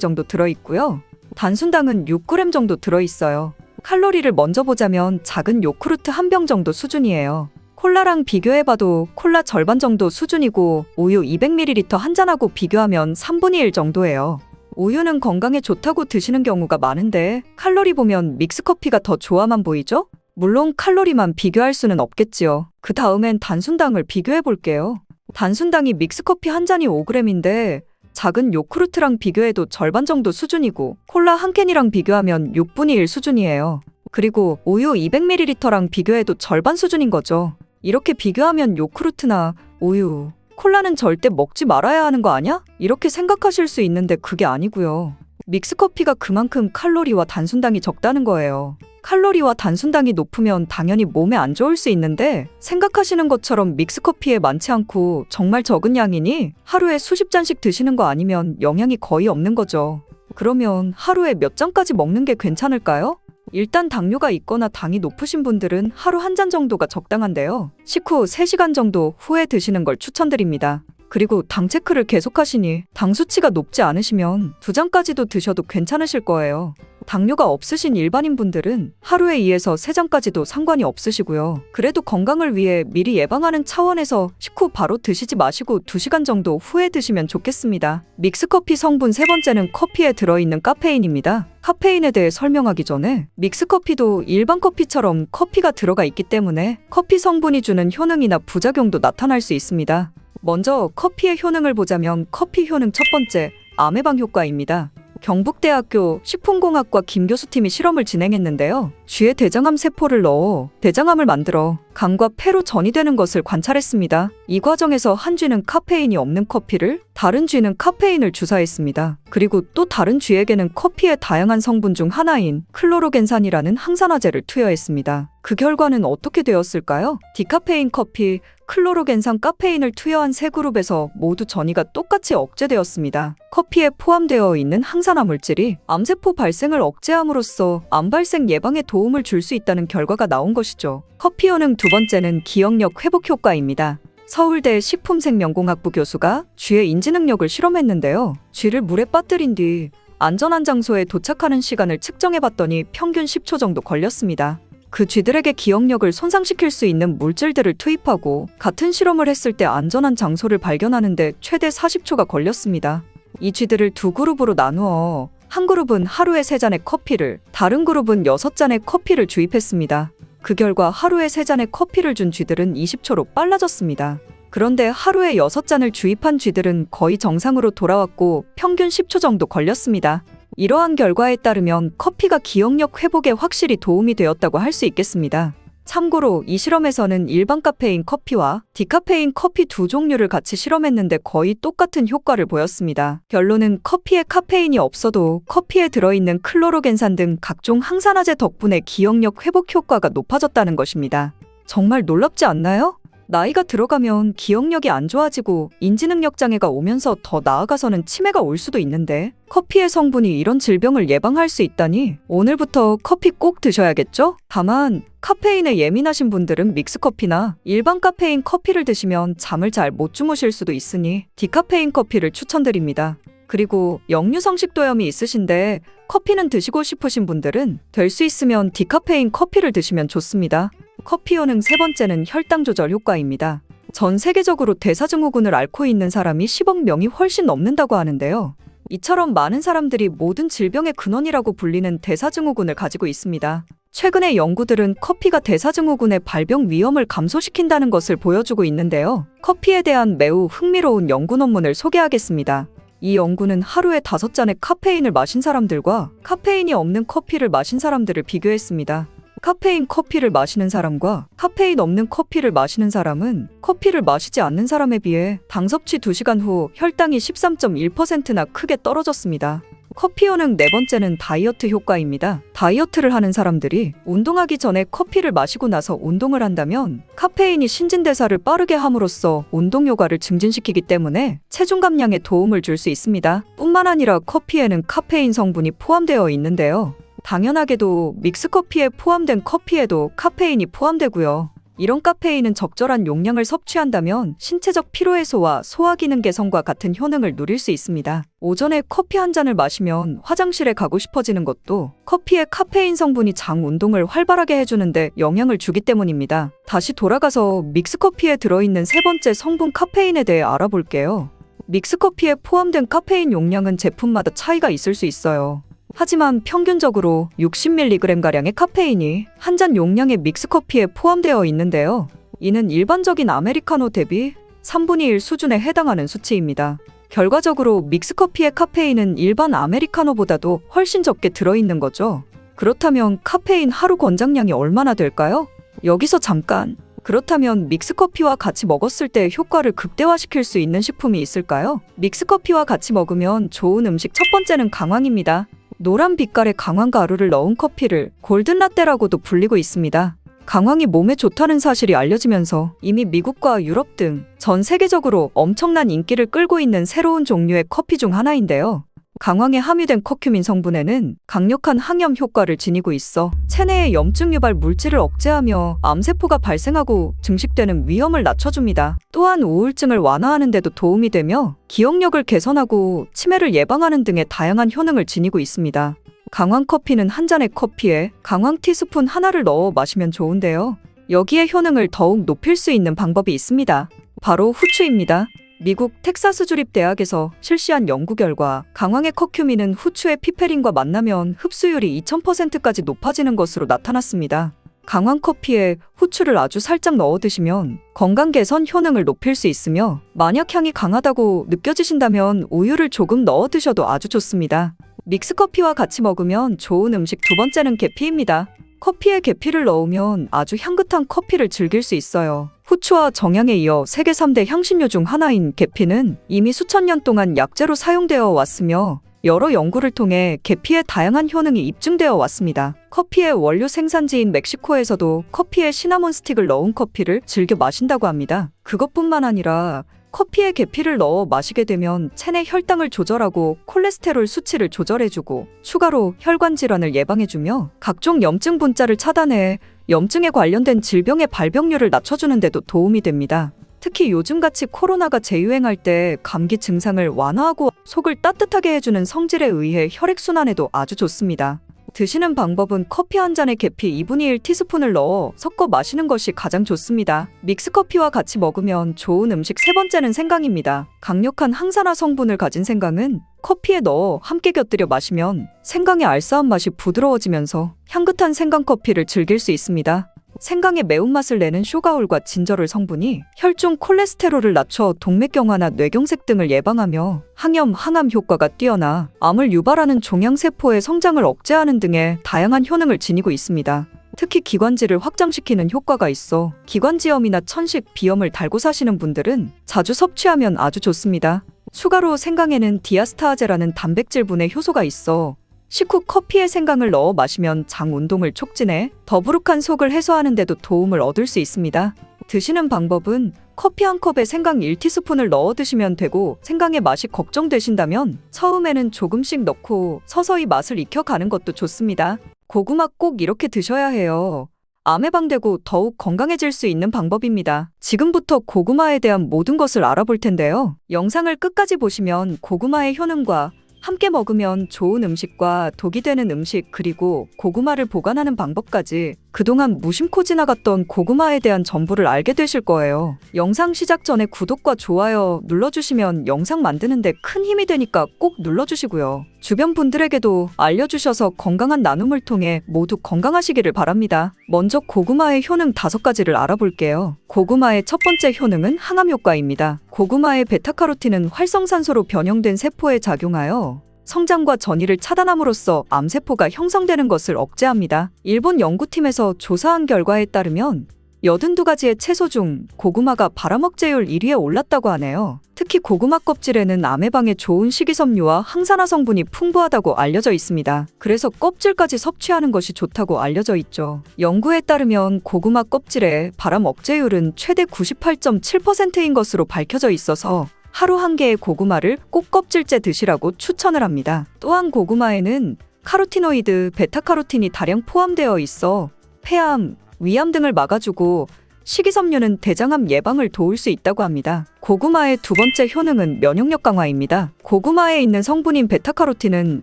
정도 들어있고요. 단순당은 6g 정도 들어있어요. 칼로리를 먼저 보자면 작은 요구르트 한 병 정도 수준이에요. 콜라랑 비교해봐도 콜라 절반 정도 수준이고 우유 200ml 한 잔하고 비교하면 3분의 1 정도예요. 우유는 건강에 좋다고 드시는 경우가 많은데 칼로리 보면 믹스커피가 더 좋아만 보이죠? 물론 칼로리만 비교할 수는 없겠지요. 그 다음엔 단순당을 비교해 볼게요. 단순당이 믹스커피 한 잔이 5g인데 작은 요구르트랑 비교해도 절반 정도 수준이고 콜라 한 캔이랑 비교하면 6분의 1 수준이에요. 그리고 우유 200ml랑 비교해도 절반 수준인 거죠. 이렇게 비교하면 요구르트나 우유, 콜라는 절대 먹지 말아야 하는 거 아냐? 이렇게 생각하실 수 있는데 그게 아니고요. 믹스커피가 그만큼 칼로리와 단순당이 적다는 거예요. 칼로리와 단순당이 높으면 당연히 몸에 안 좋을 수 있는데 생각하시는 것처럼 믹스커피에 많지 않고 정말 적은 양이니 하루에 수십 잔씩 드시는 거 아니면 영향이 거의 없는 거죠. 그러면 하루에 몇 잔까지 먹는 게 괜찮을까요? 일단 당뇨가 있거나 당이 높으신 분들은 하루 한 잔 정도가 적당한데요. 식후 3시간 정도 후에 드시는 걸 추천드립니다. 그리고 당 체크를 계속하시니 당 수치가 높지 않으시면 2잔까지도 드셔도 괜찮으실 거예요. 당뇨가 없으신 일반인 분들은 하루에 2에서 3잔까지도 상관이 없으시고요. 그래도 건강을 위해 미리 예방하는 차원에서 식후 바로 드시지 마시고 2시간 정도 후에 드시면 좋겠습니다. 믹스커피 성분 세 번째는 커피에 들어있는 카페인입니다. 카페인에 대해 설명하기 전에 믹스커피도 일반 커피처럼 커피가 들어가 있기 때문에 커피 성분이 주는 효능이나 부작용도 나타날 수 있습니다. 먼저 커피의 효능을 보자면 커피 효능 첫 번째, 암 예방 효과입니다. 경북대학교 식품공학과 김 교수팀이 실험을 진행했는데요. 쥐에 대장암 세포를 넣어 대장암을 만들어 간과 폐로 전이되는 것을 관찰했습니다. 이 과정에서 한 쥐는 카페인이 없는 커피를, 다른 쥐는 카페인을 주사했습니다. 그리고 또 다른 쥐에게는 커피의 다양한 성분 중 하나인 클로로겐산이라는 항산화제를 투여했습니다. 그 결과는 어떻게 되었을까요? 디카페인 커피, 클로로겐산 카페인을 투여한 세 그룹에서 모두 전이가 똑같이 억제되었습니다. 커피에 포함되어 있는 항산화 물질이 암세포 발생을 억제함으로써 암 발생 예방에 도움을 줄 수 있다는 결과가 나온 것이죠. 커피 효능 두 번째는 기억력 회복 효과입니다. 서울대 식품생명공학부 교수가 쥐의 인지 능력을 실험했는데요. 쥐를 물에 빠뜨린 뒤 안전한 장소에 도착하는 시간을 측정해봤더니 평균 10초 정도 걸렸습니다. 그 쥐들에게 기억력을 손상시킬 수 있는 물질들을 투입하고 같은 실험을 했을 때 안전한 장소를 발견하는데 최대 40초가 걸렸습니다. 이 쥐들을 두 그룹으로 나누어 한 그룹은 하루에 3잔의 커피를, 다른 그룹은 6잔의 커피를 주입했습니다. 그 결과 하루에 3잔의 커피를 준 쥐들은 20초로 빨라졌습니다. 그런데 하루에 6잔을 주입한 쥐들은 거의 정상으로 돌아왔고 평균 10초 정도 걸렸습니다. 이러한 결과에 따르면 커피가 기억력 회복에 확실히 도움이 되었다고 할 수 있겠습니다. 참고로 이 실험에서는 일반 카페인 커피와 디카페인 커피 두 종류를 같이 실험했는데 거의 똑같은 효과를 보였습니다. 결론은 커피에 카페인이 없어도 커피에 들어있는 클로로겐산 등 각종 항산화제 덕분에 기억력 회복 효과가 높아졌다는 것입니다. 정말 놀랍지 않나요? 나이가 들어가면 기억력이 안 좋아지고 인지능력 장애가 오면서 더 나아가서는 치매가 올 수도 있는데 커피의 성분이 이런 질병을 예방할 수 있다니 오늘부터 커피 꼭 드셔야겠죠? 다만 카페인에 예민하신 분들은 믹스커피나 일반 카페인 커피를 드시면 잠을 잘 못 주무실 수도 있으니 디카페인 커피를 추천드립니다. 그리고 역류성식도염이 있으신데 커피는 드시고 싶으신 분들은 될 수 있으면 디카페인 커피를 드시면 좋습니다. 커피 효능 세 번째는 혈당 조절 효과입니다. 전 세계적으로 대사증후군을 앓고 있는 사람이 10억 명이 훨씬 넘는다고 하는데요. 이처럼 많은 사람들이 모든 질병의 근원이라고 불리는 대사증후군을 가지고 있습니다. 최근의 연구들은 커피가 대사증후군의 발병 위험을 감소시킨다는 것을 보여주고 있는데요. 커피에 대한 매우 흥미로운 연구 논문을 소개하겠습니다. 이 연구는 하루에 5잔의 카페인을 마신 사람들과 카페인이 없는 커피를 마신 사람들을 비교했습니다. 카페인 커피를 마시는 사람과 카페인 없는 커피를 마시는 사람은 커피를 마시지 않는 사람에 비해 당 섭취 2시간 후 혈당이 13.1%나 크게 떨어졌습니다. 커피 효능 네 번째는 다이어트 효과입니다. 다이어트를 하는 사람들이 운동하기 전에 커피를 마시고 나서 운동을 한다면 카페인이 신진대사를 빠르게 함으로써 운동 효과를 증진시키기 때문에 체중 감량에 도움을 줄 수 있습니다. 뿐만 아니라 커피에는 카페인 성분이 포함되어 있는데요. 당연하게도 믹스커피에 포함된 커피에도 카페인이 포함되고요. 이런 카페인은 적절한 용량을 섭취한다면 신체적 피로해소와 소화기능 개선과 같은 효능을 누릴 수 있습니다. 오전에 커피 한 잔을 마시면 화장실에 가고 싶어지는 것도 커피의 카페인 성분이 장 운동을 활발하게 해주는데 영향을 주기 때문입니다. 다시 돌아가서 믹스커피에 들어있는 세 번째 성분 카페인에 대해 알아볼게요. 믹스커피에 포함된 카페인 용량은 제품마다 차이가 있을 수 있어요. 하지만 평균적으로 60mg가량의 카페인이 한 잔 용량의 믹스커피에 포함되어 있는데요. 이는 일반적인 아메리카노 대비 3분의 1 수준에 해당하는 수치입니다. 결과적으로 믹스커피의 카페인은 일반 아메리카노보다도 훨씬 적게 들어있는 거죠. 그렇다면 카페인 하루 권장량이 얼마나 될까요? 여기서 잠깐! 그렇다면 믹스커피와 같이 먹었을 때 효과를 극대화시킬 수 있는 식품이 있을까요? 믹스커피와 같이 먹으면 좋은 음식 첫 번째는 강황입니다. 노란 빛깔의 강황 가루를 넣은 커피를 골든라떼라고도 불리고 있습니다. 강황이 몸에 좋다는 사실이 알려지면서 이미 미국과 유럽 등 전 세계적으로 엄청난 인기를 끌고 있는 새로운 종류의 커피 중 하나인데요. 강황에 함유된 커큐민 성분에는 강력한 항염 효과를 지니고 있어 체내의 염증 유발 물질을 억제하며 암세포가 발생하고 증식되는 위험을 낮춰줍니다. 또한 우울증을 완화하는 데도 도움이 되며 기억력을 개선하고 치매를 예방하는 등의 다양한 효능을 지니고 있습니다. 강황 커피는 한 잔의 커피에 강황 티스푼 하나를 넣어 마시면 좋은데요. 여기에 효능을 더욱 높일 수 있는 방법이 있습니다. 바로 후추입니다. 미국 텍사스 주립대학에서 실시한 연구 결과 강황의 커큐민은 후추의 피페린과 만나면 흡수율이 2000%까지 높아지는 것으로 나타났습니다. 강황 커피에 후추를 아주 살짝 넣어 드시면 건강 개선 효능을 높일 수 있으며 만약 향이 강하다고 느껴지신다면 우유를 조금 넣어 드셔도 아주 좋습니다. 믹스커피와 같이 먹으면 좋은 음식 두 번째는 계피입니다. 커피에 계피를 넣으면 아주 향긋한 커피를 즐길 수 있어요. 후추와 정향에 이어 세계 3대 향신료 중 하나인 계피는 이미 수천 년 동안 약재로 사용되어 왔으며 여러 연구를 통해 계피의 다양한 효능이 입증되어 왔습니다. 커피의 원료 생산지인 멕시코에서도 커피에 시나몬 스틱을 넣은 커피를 즐겨 마신다고 합니다. 그것뿐만 아니라 커피에 계피를 넣어 마시게 되면 체내 혈당을 조절하고 콜레스테롤 수치를 조절해주고 추가로 혈관 질환을 예방해주며 각종 염증 분자를 차단해 염증에 관련된 질병의 발병률을 낮춰주는 데도 도움이 됩니다. 특히 요즘같이 코로나가 재유행할 때 감기 증상을 완화하고 속을 따뜻하게 해주는 성질에 의해 혈액순환에도 아주 좋습니다. 드시는 방법은 커피 한 잔에 계피 2분의 1 티스푼을 넣어 섞어 마시는 것이 가장 좋습니다. 믹스커피와 같이 먹으면 좋은 음식 세 번째는 생강입니다. 강력한 항산화 성분을 가진 생강은 커피에 넣어 함께 곁들여 마시면 생강의 알싸한 맛이 부드러워지면서 향긋한 생강커피를 즐길 수 있습니다. 생강의 매운맛을 내는 쇼가올과 진저롤 성분이 혈중 콜레스테롤을 낮춰 동맥경화나 뇌경색 등을 예방하며 항염, 항암 효과가 뛰어나 암을 유발하는 종양세포의 성장을 억제하는 등의 다양한 효능을 지니고 있습니다. 특히 기관지를 확장시키는 효과가 있어 기관지염이나 천식, 비염을 달고 사시는 분들은 자주 섭취하면 아주 좋습니다. 추가로 생강에는 디아스타아제라는 단백질분해 효소가 있어 식후 커피에 생강을 넣어 마시면 장 운동을 촉진해 더부룩한 속을 해소하는 데도 도움을 얻을 수 있습니다. 드시는 방법은 커피 한 컵에 생강 1티스푼을 넣어 드시면 되고 생강의 맛이 걱정되신다면 처음에는 조금씩 넣고 서서히 맛을 익혀가는 것도 좋습니다. 고구마 꼭 이렇게 드셔야 해요. 암 예방되고 더욱 건강해질 수 있는 방법입니다. 지금부터 고구마에 대한 모든 것을 알아볼 텐데요. 영상을 끝까지 보시면 고구마의 효능과 함께 먹으면 좋은 음식과 독이 되는 음식 그리고 고구마를 보관하는 방법까지 그동안 무심코 지나갔던 고구마에 대한 전부를 알게 되실 거예요. 영상 시작 전에 구독과 좋아요 눌러주시면 영상 만드는데 큰 힘이 되니까 꼭 눌러주시고요. 주변 분들에게도 알려주셔서 건강한 나눔을 통해 모두 건강하시기를 바랍니다. 먼저 고구마의 효능 5가지를 알아볼게요. 고구마의 첫 번째 효능은 항암 효과입니다. 고구마의 베타카로틴은 활성산소로 변형된 세포에 작용하여 성장과 전이를 차단함으로써 암세포가 형성되는 것을 억제합니다. 일본 연구팀에서 조사한 결과에 따르면 82가지의 채소 중 고구마가 발암 억제율 1위에 올랐다고 하네요. 특히 고구마 껍질에는 암 예방에 좋은 식이섬유와 항산화 성분이 풍부하다고 알려져 있습니다. 그래서 껍질까지 섭취하는 것이 좋다고 알려져 있죠. 연구에 따르면 고구마 껍질의 발암 억제율은 최대 98.7%인 것으로 밝혀져 있어서 하루 한 개의 고구마를 꼭 껍질째 드시라고 추천을 합니다. 또한 고구마에는 카로티노이드, 베타카로틴이 다량 포함되어 있어 폐암, 위암 등을 막아주고 식이섬유는 대장암 예방을 도울 수 있다고 합니다. 고구마의 두 번째 효능은 면역력 강화입니다. 고구마에 있는 성분인 베타카로틴은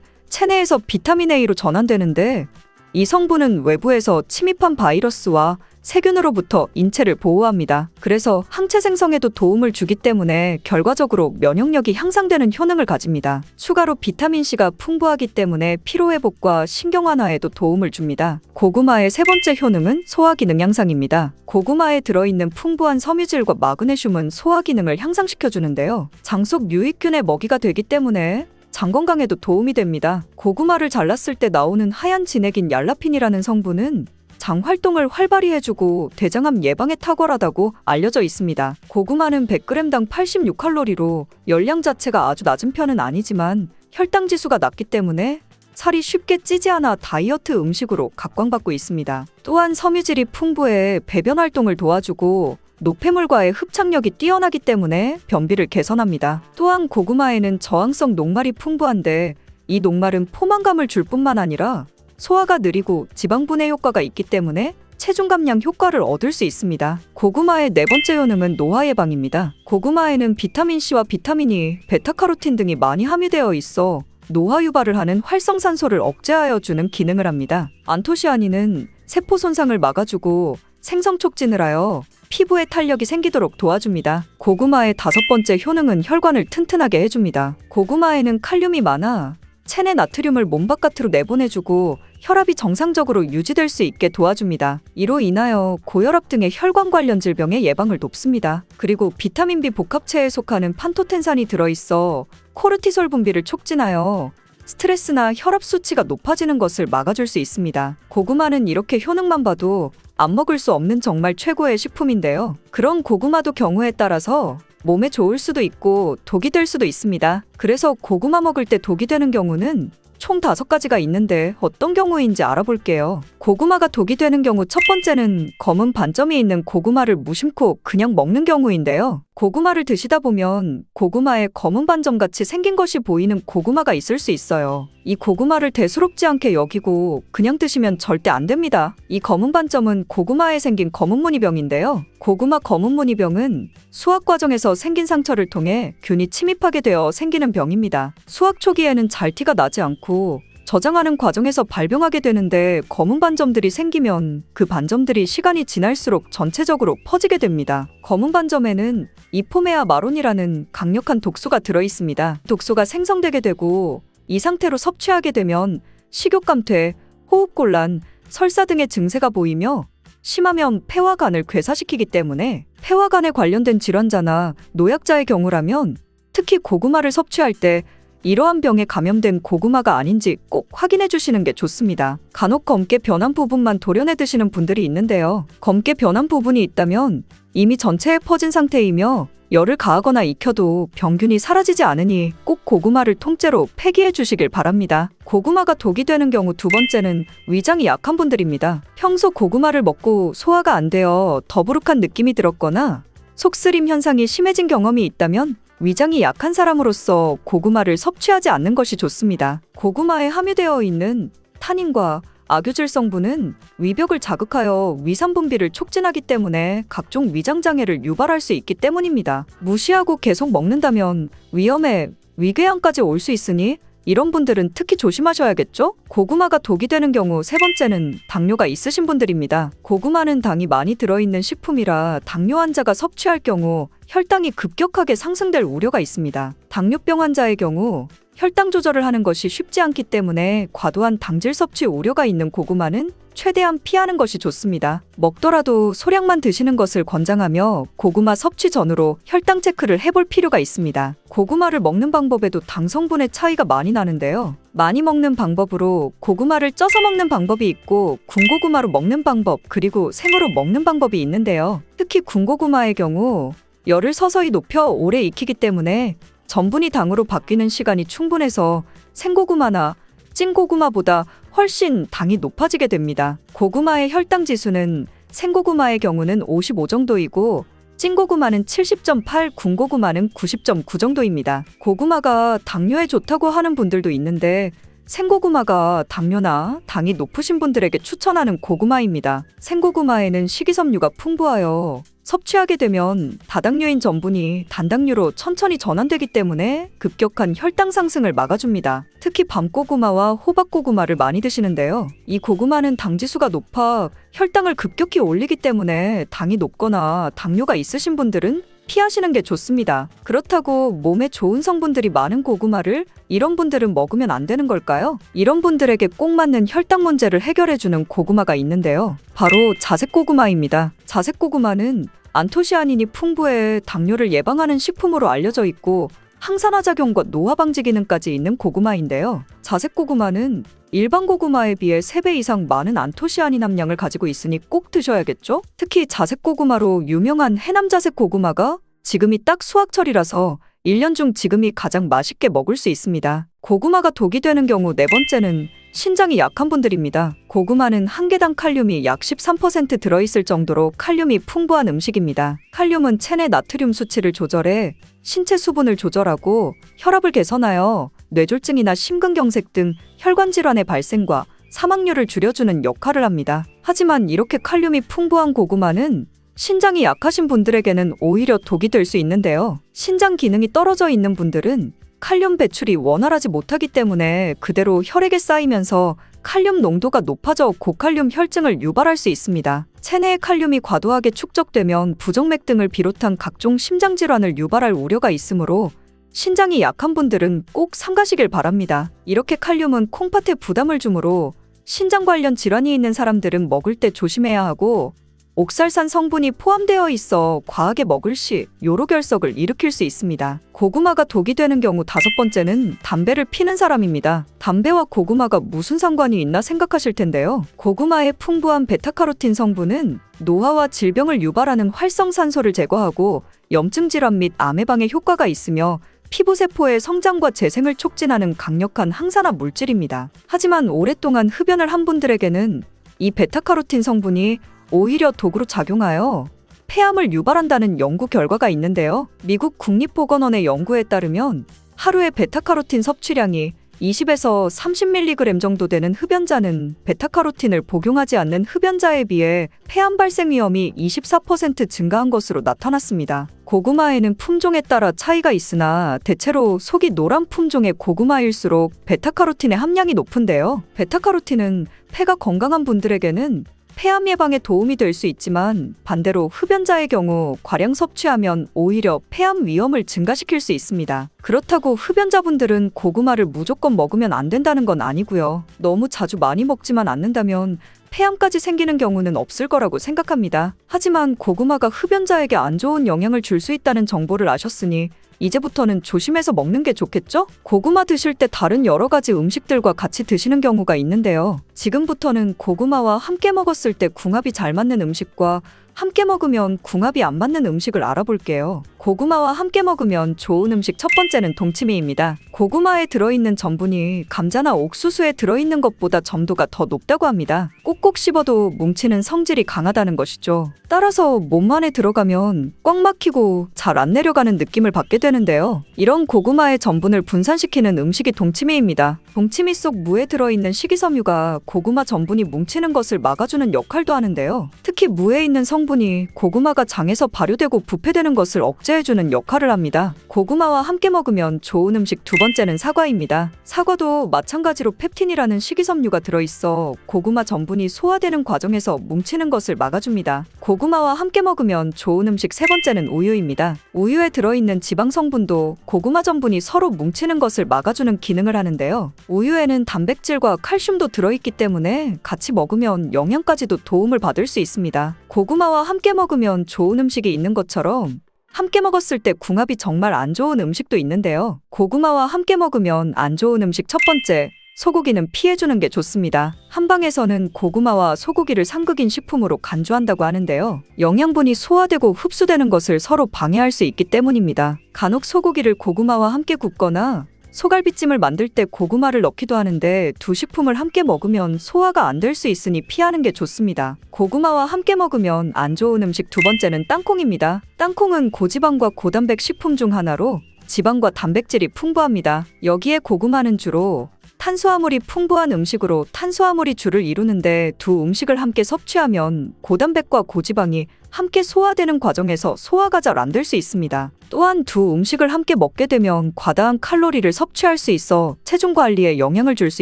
체내에서 비타민 A로 전환되는데 이 성분은 외부에서 침입한 바이러스와 세균으로부터 인체를 보호합니다. 그래서 항체 생성에도 도움을 주기 때문에 결과적으로 면역력이 향상되는 효능을 가집니다. 추가로 비타민C가 풍부하기 때문에 피로회복과 신경 완화에도 도움을 줍니다. 고구마의 세 번째 효능은 소화기능 향상입니다. 고구마에 들어있는 풍부한 섬유질과 마그네슘은 소화기능을 향상시켜주는데요. 장 속 유익균의 먹이가 되기 때문에 장 건강에도 도움이 됩니다. 고구마를 잘랐을 때 나오는 하얀 진액인 얄라핀이라는 성분은 장 활동을 활발히 해주고 대장암 예방에 탁월하다고 알려져 있습니다. 고구마는 100g당 86칼로리로 열량 자체가 아주 낮은 편은 아니지만 혈당 지수가 낮기 때문에 살이 쉽게 찌지 않아 다이어트 음식으로 각광받고 있습니다. 또한 섬유질이 풍부해 배변 활동을 도와주고 노폐물과의 흡착력이 뛰어나기 때문에 변비를 개선합니다. 또한 고구마에는 저항성 녹말이 풍부한데 이 녹말은 포만감을 줄 뿐만 아니라 소화가 느리고 지방 분해 효과가 있기 때문에 체중 감량 효과를 얻을 수 있습니다. 고구마의 네 번째 효능은 노화 예방입니다. 고구마에는 비타민C와 비타민E, 베타카로틴 등이 많이 함유되어 있어 노화 유발을 하는 활성산소를 억제하여 주는 기능을 합니다. 안토시아닌은 세포 손상을 막아주고 생성 촉진을 하여 피부에 탄력이 생기도록 도와줍니다. 고구마의 다섯 번째 효능은 혈관을 튼튼하게 해줍니다. 고구마에는 칼륨이 많아 체내 나트륨을 몸 바깥으로 내보내주고 혈압이 정상적으로 유지될 수 있게 도와줍니다. 이로 인하여 고혈압 등의 혈관 관련 질병의 예방을 돕습니다. 그리고 비타민 B 복합체에 속하는 판토텐산이 들어있어 코르티솔 분비를 촉진하여 스트레스나 혈압 수치가 높아지는 것을 막아줄 수 있습니다. 고구마는 이렇게 효능만 봐도 안 먹을 수 없는 정말 최고의 식품인데요. 그런 고구마도 경우에 따라서 몸에 좋을 수도 있고 독이 될 수도 있습니다. 그래서 고구마 먹을 때 독이 되는 경우는 총 5가지가 있는데 어떤 경우인지 알아볼게요. 고구마가 독이 되는 경우 첫 번째는 검은 반점이 있는 고구마를 무심코 그냥 먹는 경우인데요. 고구마를 드시다 보면 고구마에 검은 반점같이 생긴 것이 보이는 고구마가 있을 수 있어요. 이 고구마를 대수롭지 않게 여기고 그냥 드시면 절대 안 됩니다. 이 검은 반점은 고구마에 생긴 검은 무늬병인데요. 고구마 검은 무늬병은 수확 과정에서 생긴 상처를 통해 균이 침입하게 되어 생기는 병입니다. 수확 초기에는 잘 티가 나지 않고 저장하는 과정에서 발병하게 되는데 검은 반점들이 생기면 그 반점들이 시간이 지날수록 전체적으로 퍼지게 됩니다. 검은 반점에는 이포메아 마론이라는 강력한 독소가 들어있습니다. 독소가 생성되게 되고 이 상태로 섭취하게 되면 식욕감퇴, 호흡곤란, 설사 등의 증세가 보이며 심하면 폐와 간을 괴사시키기 때문에 폐와 간에 관련된 질환자나 노약자의 경우라면 특히 고구마를 섭취할 때 이러한 병에 감염된 고구마가 아닌지 꼭 확인해 주시는 게 좋습니다. 간혹 검게 변한 부분만 도려내 드시는 분들이 있는데요. 검게 변한 부분이 있다면 이미 전체에 퍼진 상태이며 열을 가하거나 익혀도 병균이 사라지지 않으니 꼭 고구마를 통째로 폐기해 주시길 바랍니다. 고구마가 독이 되는 경우 두 번째는 위장이 약한 분들입니다. 평소 고구마를 먹고 소화가 안 되어 더부룩한 느낌이 들었거나 속쓰림 현상이 심해진 경험이 있다면 위장이 약한 사람으로서 고구마를 섭취하지 않는 것이 좋습니다. 고구마에 함유되어 있는 타닌과 아교질 성분은 위벽을 자극하여 위산 분비를 촉진하기 때문에 각종 위장 장애를 유발할 수 있기 때문입니다. 무시하고 계속 먹는다면 위험해 위궤양까지 올 수 있으니 이런 분들은 특히 조심하셔야겠죠? 고구마가 독이 되는 경우 세 번째는 당뇨가 있으신 분들입니다. 고구마는 당이 많이 들어있는 식품이라 당뇨 환자가 섭취할 경우 혈당이 급격하게 상승될 우려가 있습니다. 당뇨병 환자의 경우 혈당 조절을 하는 것이 쉽지 않기 때문에 과도한 당질 섭취 우려가 있는 고구마는 최대한 피하는 것이 좋습니다. 먹더라도 소량만 드시는 것을 권장하며 고구마 섭취 전후로 혈당 체크를 해볼 필요가 있습니다. 고구마를 먹는 방법에도 당 성분의 차이가 많이 나는데요. 많이 먹는 방법으로 고구마를 쪄서 먹는 방법이 있고 군고구마로 먹는 방법 그리고 생으로 먹는 방법이 있는데요. 특히 군고구마의 경우 열을 서서히 높여 오래 익히기 때문에 전분이 당으로 바뀌는 시간이 충분해서 생고구마나 찐고구마보다 훨씬 당이 높아지게 됩니다. 고구마의 혈당 지수는 생고구마의 경우는 55 정도이고 찐고구마는 70.8, 군고구마는 90.9 정도입니다. 고구마가 당뇨에 좋다고 하는 분들도 있는데 생고구마가 당뇨나 당이 높으신 분들에게 추천하는 고구마입니다. 생고구마에는 식이섬유가 풍부하여 섭취하게 되면 다당류인 전분이 단당류로 천천히 전환되기 때문에 급격한 혈당 상승을 막아줍니다. 특히 밤고구마와 호박고구마를 많이 드시는데요. 이 고구마는 당지수가 높아 혈당을 급격히 올리기 때문에 당이 높거나 당뇨가 있으신 분들은 피하시는 게 좋습니다. 그렇다고 몸에 좋은 성분들이 많은 고구마를 이런 분들은 먹으면 안 되는 걸까요? 이런 분들에게 꼭 맞는 혈당 문제를 해결해주는 고구마가 있는데요. 바로 자색고구마입니다. 자색고구마는 안토시아닌이 풍부해 당뇨를 예방하는 식품으로 알려져 있고 항산화 작용과 노화 방지 기능까지 있는 고구마인데요. 자색고구마는 일반 고구마에 비해 3배 이상 많은 안토시아닌 함량을 가지고 있으니 꼭 드셔야겠죠? 특히 자색고구마로 유명한 해남 자색고구마가 지금이 딱 수확철이라서 1년 중 지금이 가장 맛있게 먹을 수 있습니다. 고구마가 독이 되는 경우 네 번째는 신장이 약한 분들입니다. 고구마는 한 개당 칼륨이 약 13% 들어있을 정도로 칼륨이 풍부한 음식입니다. 칼륨은 체내 나트륨 수치를 조절해 신체 수분을 조절하고 혈압을 개선하여 뇌졸중이나 심근경색 등 혈관 질환의 발생과 사망률을 줄여주는 역할을 합니다. 하지만 이렇게 칼륨이 풍부한 고구마는 신장이 약하신 분들에게는 오히려 독이 될 수 있는데요. 신장 기능이 떨어져 있는 분들은 칼륨 배출이 원활하지 못하기 때문에 그대로 혈액에 쌓이면서 칼륨 농도가 높아져 고칼륨 혈증을 유발할 수 있습니다. 체내의 칼륨이 과도하게 축적되면 부정맥 등을 비롯한 각종 심장질환을 유발할 우려가 있으므로 신장이 약한 분들은 꼭 삼가시길 바랍니다. 이렇게 칼륨은 콩팥에 부담을 주므로 신장 관련 질환이 있는 사람들은 먹을 때 조심해야 하고 옥살산 성분이 포함되어 있어 과하게 먹을 시 요로결석을 일으킬 수 있습니다. 고구마가 독이 되는 경우 다섯 번째는 담배를 피는 사람입니다. 담배와 고구마가 무슨 상관이 있나 생각하실 텐데요. 고구마의 풍부한 베타카로틴 성분은 노화와 질병을 유발하는 활성산소를 제거하고 염증 질환 및 암 예방에 효과가 있으며 피부세포의 성장과 재생을 촉진하는 강력한 항산화 물질입니다. 하지만 오랫동안 흡연을 한 분들에게는 이 베타카로틴 성분이 오히려 독으로 작용하여 폐암을 유발한다는 연구 결과가 있는데요. 미국 국립보건원의 연구에 따르면 하루에 베타카로틴 섭취량이 20에서 30mg 정도 되는 흡연자는 베타카로틴을 복용하지 않는 흡연자에 비해 폐암 발생 위험이 24% 증가한 것으로 나타났습니다. 고구마에는 품종에 따라 차이가 있으나 대체로 속이 노란 품종의 고구마일수록 베타카로틴의 함량이 높은데요. 베타카로틴은 폐가 건강한 분들에게는 폐암 예방에 도움이 될 수 있지만 반대로 흡연자의 경우 과량 섭취하면 오히려 폐암 위험을 증가시킬 수 있습니다. 그렇다고 흡연자분들은 고구마를 무조건 먹으면 안 된다는 건 아니고요. 너무 자주 많이 먹지만 않는다면 폐암까지 생기는 경우는 없을 거라고 생각합니다. 하지만 고구마가 흡연자에게 안 좋은 영향을 줄 수 있다는 정보를 아셨으니 이제부터는 조심해서 먹는 게 좋겠죠? 고구마 드실 때 다른 여러 가지 음식들과 같이 드시는 경우가 있는데요. 지금부터는 고구마와 함께 먹었을 때 궁합이 잘 맞는 음식과 함께 먹으면 궁합이 안 맞는 음식을 알아볼게요. 고구마와 함께 먹으면 좋은 음식 첫 번째는 동치미입니다. 고구마에 들어있는 전분이 감자나 옥수수에 들어있는 것보다 점도가 더 높다고 합니다. 꼭꼭 씹어도 뭉치는 성질이 강하다는 것이죠. 따라서 몸 안에 들어가면 꽉 막히고 잘 안 내려가는 느낌을 받게 되는데요. 이런 고구마의 전분을 분산시키는 음식이 동치미입니다. 동치미 속 무에 들어있는 식이섬유가 고구마 전분이 뭉치는 것을 막아주는 역할도 하는데요. 특히 무에 있는 성분 성분이 고구마가 장에서 발효되고 부패되는 것을 억제해주는 역할을 합니다. 고구마와 함께 먹으면 좋은 음식 두 번째는 사과입니다. 사과도 마찬가지로 펩틴이라는 식이섬유가 들어있어 고구마 전분이 소화되는 과정에서 뭉치는 것을 막아줍니다. 고구마와 함께 먹으면 좋은 음식 세 번째는 우유입니다. 우유에 들어있는 지방 성분도 고구마 전분이 서로 뭉치는 것을 막아주는 기능을 하는데요. 우유에는 단백질과 칼슘도 들어있기 때문에 같이 먹으면 영양까지도 도움을 받을 수 있습니다. 고구마와 함께 먹으면 좋은 음식이 있는 것처럼 함께 먹었을 때 궁합이 정말 안 좋은 음식도 있는데요. 고구마와 함께 먹으면 안 좋은 음식 첫 번째, 소고기는 피해주는 게 좋습니다. 한방에서는 고구마와 소고기를 상극인 식품으로 간주한다고 하는데요. 영양분이 소화되고 흡수되는 것을 서로 방해할 수 있기 때문입니다. 간혹 소고기를 고구마와 함께 굽거나 소갈비찜을 만들 때 고구마를 넣기도 하는데 두 식품을 함께 먹으면 소화가 안 될 수 있으니 피하는 게 좋습니다. 고구마와 함께 먹으면 안 좋은 음식 두 번째는 땅콩입니다. 땅콩은 고지방과 고단백 식품 중 하나로 지방과 단백질이 풍부합니다. 여기에 고구마는 주로 탄수화물이 풍부한 음식으로 탄수화물이 주를 이루는데 두 음식을 함께 섭취하면 고단백과 고지방이 함께 소화되는 과정에서 소화가 잘 안 될 수 있습니다. 또한 두 음식을 함께 먹게 되면 과다한 칼로리를 섭취할 수 있어 체중 관리에 영향을 줄 수